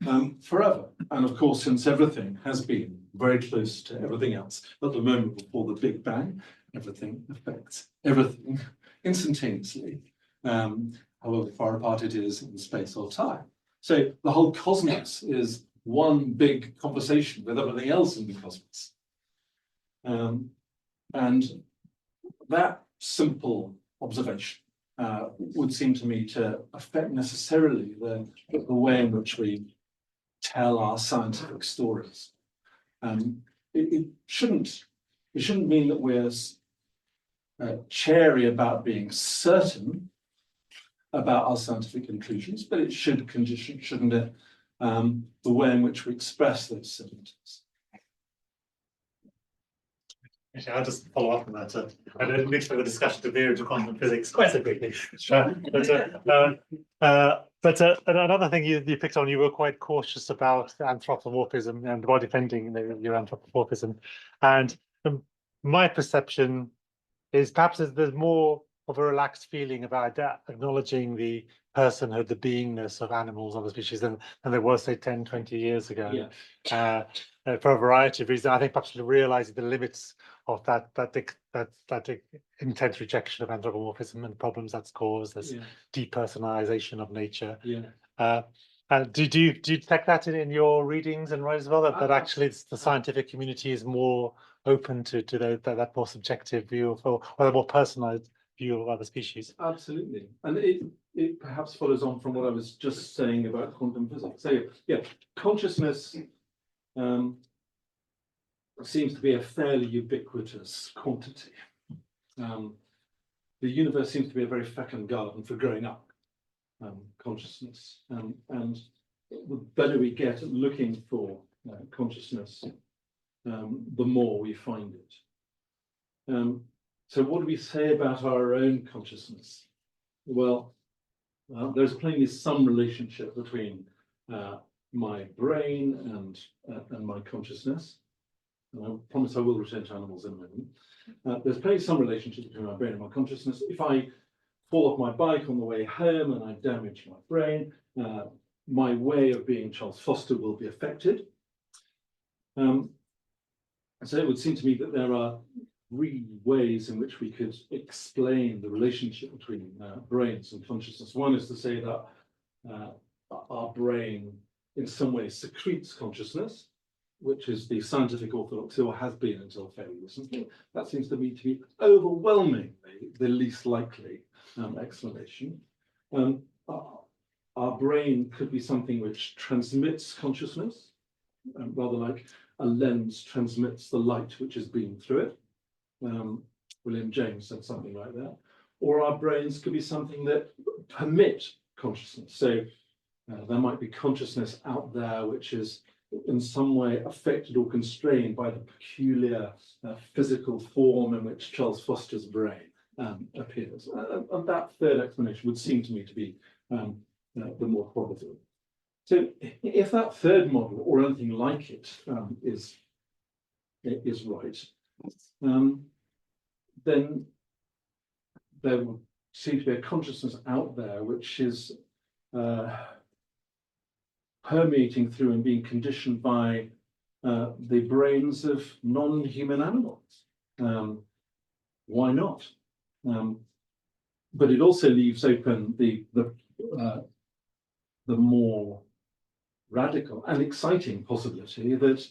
[SPEAKER 2] them, forever. And of course, since everything has been very close to everything else at the moment before the Big Bang, everything affects everything instantaneously. however far apart it is in space or time. So the whole cosmos is one big conversation with everything else in the cosmos. And that simple observation would seem to me to affect necessarily the way in which we tell our scientific stories. It shouldn't mean that we're chary about being certain about our scientific conclusions, but it should condition, shouldn't it, the way in which we express those certainties.
[SPEAKER 1] Actually, I'll just follow up on that. I didn't expect the discussion to veer into quantum physics quite so quickly. But another thing you picked on, you were quite cautious about anthropomorphism and while defending your anthropomorphism. And my perception is perhaps there's more of a relaxed feeling about acknowledging the personhood, the beingness of animals, other species than there was, say, 10, 20 years ago. Yeah. For a variety of reasons. I think perhaps realizing the limits of that intense rejection of anthropomorphism and problems that's caused, this depersonalization of nature. Yeah. Do you detect that in your readings and writings as well, that actually the scientific community is more open to that more subjective view or a more personalized view of other species?
[SPEAKER 2] Absolutely. And it perhaps follows on from what I was just saying about quantum physics. So yeah, consciousness seems to be a fairly ubiquitous quantity. The universe seems to be a very fecund garden for growing up consciousness. And the better we get at looking for consciousness, the more we find it. So what do we say about our own consciousness? Well, there's plainly some relationship between my brain and my consciousness. And I promise I will return to animals in a moment. There's plainly some relationship between my brain and my consciousness. If I fall off my bike on the way home and I damage my brain, my way of being Charles Foster will be affected. So it would seem to me that there are three ways in which we could explain the relationship between brains and consciousness. One is to say that our brain in some way secretes consciousness, which is the scientific orthodoxy, or has been until fairly recently. That seems to me to be overwhelmingly the least likely explanation. Our brain could be something which transmits consciousness, rather like a lens transmits the light which is beamed through it. William James said something like that. Or our brains could be something that permit consciousness. So there might be consciousness out there which is in some way affected or constrained by the peculiar physical form in which Charles Foster's brain appears. And that third explanation would seem to me to be the more probable. So if that third model, or anything like it, is right, then there would seem to be a consciousness out there which is permeating through and being conditioned by the brains of non-human animals. Why not? But it also leaves open the more radical and exciting possibility that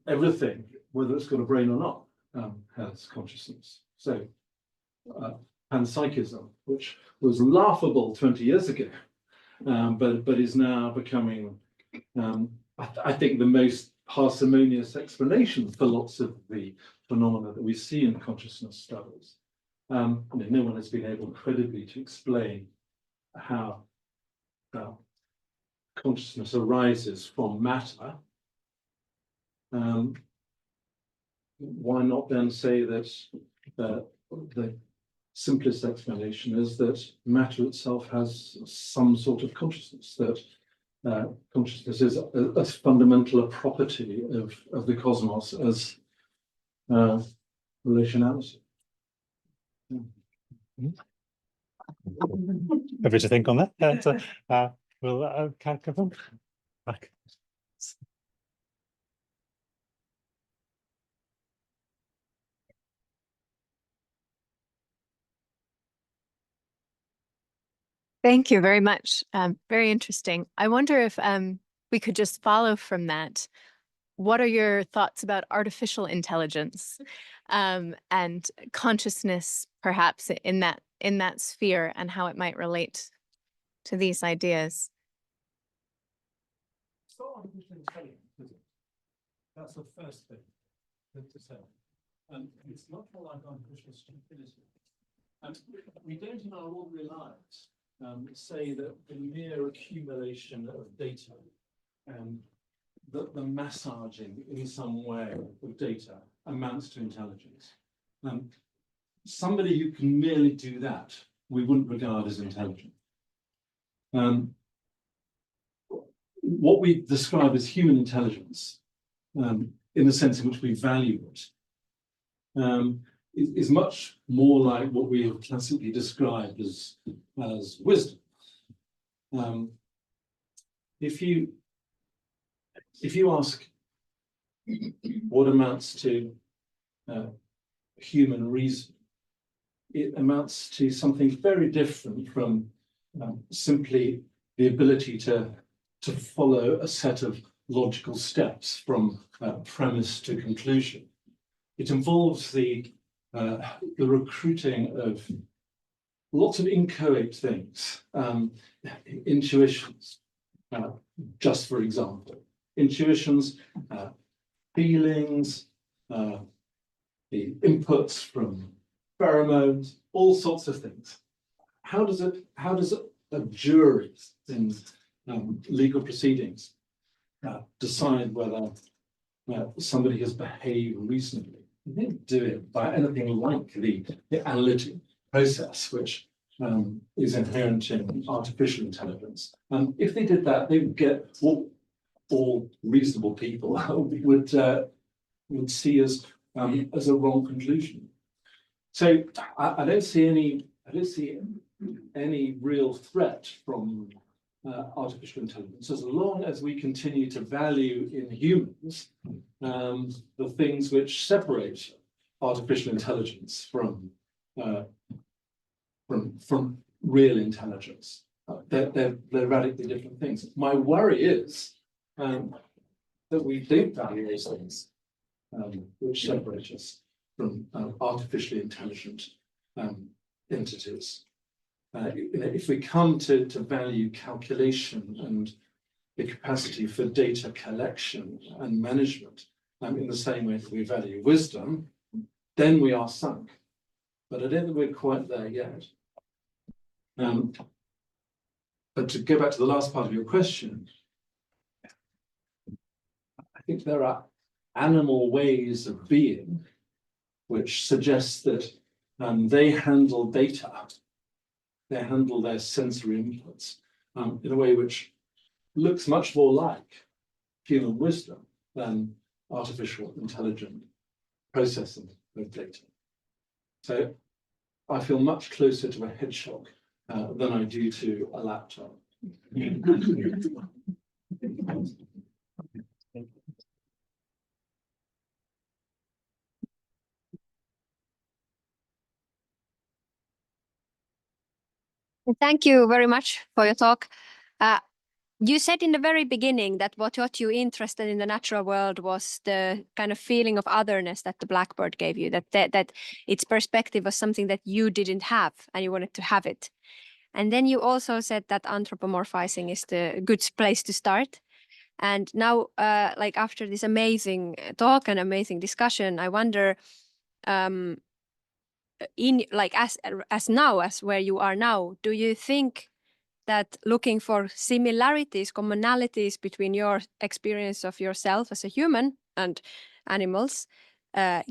[SPEAKER 2] everything, whether it's got a brain or not, has consciousness. So panpsychism, which was laughable 20 years ago, but is now becoming, I think, the most parsimonious explanation for lots of the phenomena that we see in consciousness studies. I mean, no one has been able credibly to explain how consciousness arises from matter. Why not then say that the simplest explanation is that matter itself has some sort of consciousness, that consciousness is as fundamental a property of the cosmos as relationality.
[SPEAKER 1] Have you to think on that? We'll come back.
[SPEAKER 5] Thank you very much. Very interesting. I wonder if we could just follow from that. What are your thoughts about artificial intelligence and consciousness, perhaps in that sphere, and how it might relate to these ideas?
[SPEAKER 2] It's not artificial intelligence, is it? That's the first thing to say. It's much more like artificial stupidity. We don't in our ordinary lives say that the mere accumulation of data and the massaging in some way of data amounts to intelligence. Somebody who can merely do that, we wouldn't regard as intelligent. What we describe as human intelligence, in the sense in which we value it, is much more like what we have classically described as wisdom. If you ask what amounts to human reason, it amounts to something very different from simply the ability to follow a set of logical steps from premise to conclusion. It involves the recruiting of lots of inchoate things, intuitions, just for example, intuitions, feelings, the inputs from pheromones, all sorts of things. How does a jury in legal proceedings decide whether somebody has behaved reasonably? They don't do it by anything like the analytic process, which is inherent in artificial intelligence. If they did that, they would get what all reasonable people would see as a wrong conclusion. So I don't see any real threat from artificial intelligence, as long as we continue to value in humans the things which separate artificial intelligence from real intelligence. They're radically different things. My worry is that we don't value those things which separate us from artificially intelligent entities. If we come to value calculation and the capacity for data collection and management in the same way that we value wisdom, then we are sunk. But I don't think we're quite there yet. But to go back to the last part of your question, I think there are animal ways of being which suggest that they handle data, they handle their sensory inputs in a way which looks much more like human wisdom than artificial intelligent processing of data. So I feel much closer to a hedgehog than I do to a laptop.
[SPEAKER 6] Thank you very much for your talk. You said in the very beginning that what got you interested in the natural world was the kind of feeling of otherness that the blackbird gave you, that its perspective was something that you didn't have and you wanted to have it. And then you also said that anthropomorphizing is the good place to start. And now, like after this amazing talk and amazing discussion, I wonder, in like as now, as where you are now, do you think that looking for similarities, commonalities between your experience of yourself as a human and animals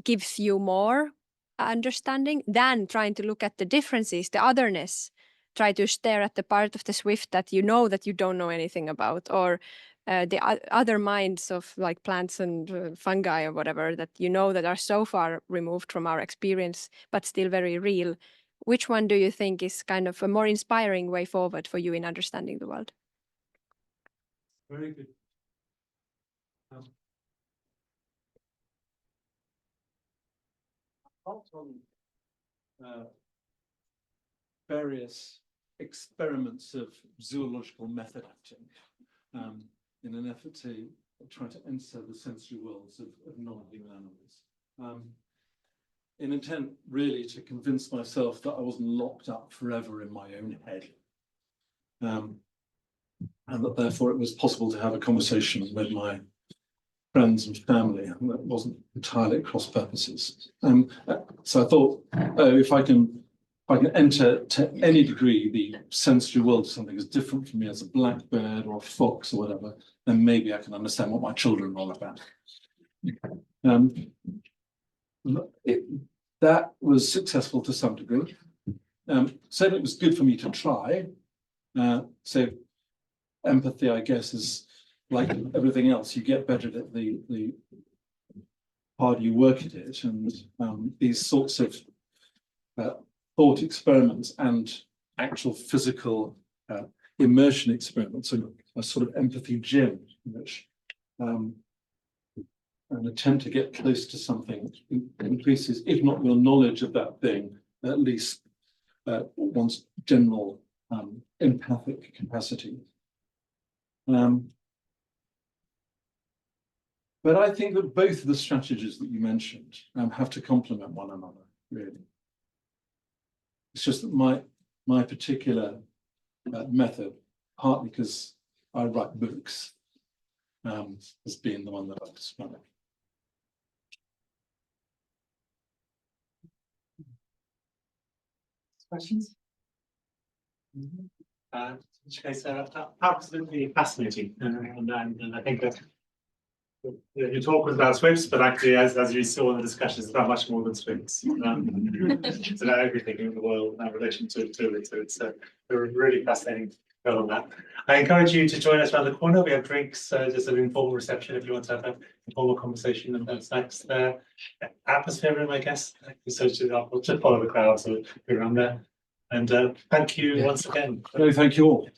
[SPEAKER 6] gives you more understanding than trying to look at the differences, the otherness, try to stare at the part of the swift that you know that you don't know anything about, or the other minds of like plants and fungi or whatever that you know that are so far removed from our experience, but still very real. Which one do you think is kind of a more inspiring way forward for you in understanding the world?
[SPEAKER 2] Very good. Apart from various experiments of zoological method acting in an effort to try to enter the sensory worlds of non-human animals. In intent really to convince myself that I wasn't locked up forever in my own head. And that therefore it was possible to have a conversation with my friends and family, and that wasn't entirely at cross purposes. So I thought, oh, if I can enter to any degree the sensory world of something as different from me as a blackbird or a fox or whatever, then maybe I can understand what my children are all about. That was successful to some degree. Certainly it was good for me to try. So empathy, I guess, is like everything else. You get better at the harder you work at it. And these sorts of thought experiments and actual physical immersion experiments are a sort of empathy gym, in which an attempt to get close to something increases, if not your knowledge of that thing, at least one's general empathic capacity. But I think that both of the strategies that you mentioned have to complement one another, really. It's just that my particular method, partly because I write books, has been the one that I've described.
[SPEAKER 1] Questions? In which case, absolutely fascinating, and I think that your talk was about Swifts, but actually, as you saw in the discussion, it's about much more than Swifts. It's about everything in the world in relation to it. So it's a really fascinating to go on that. I encourage you to join us around the corner. We have drinks, just an informal reception if you want to have an informal conversation and snacks there. Atmosphere room, I guess. So we'll just follow the crowd, so be around there. And thank you once again.
[SPEAKER 2] No, thank you all.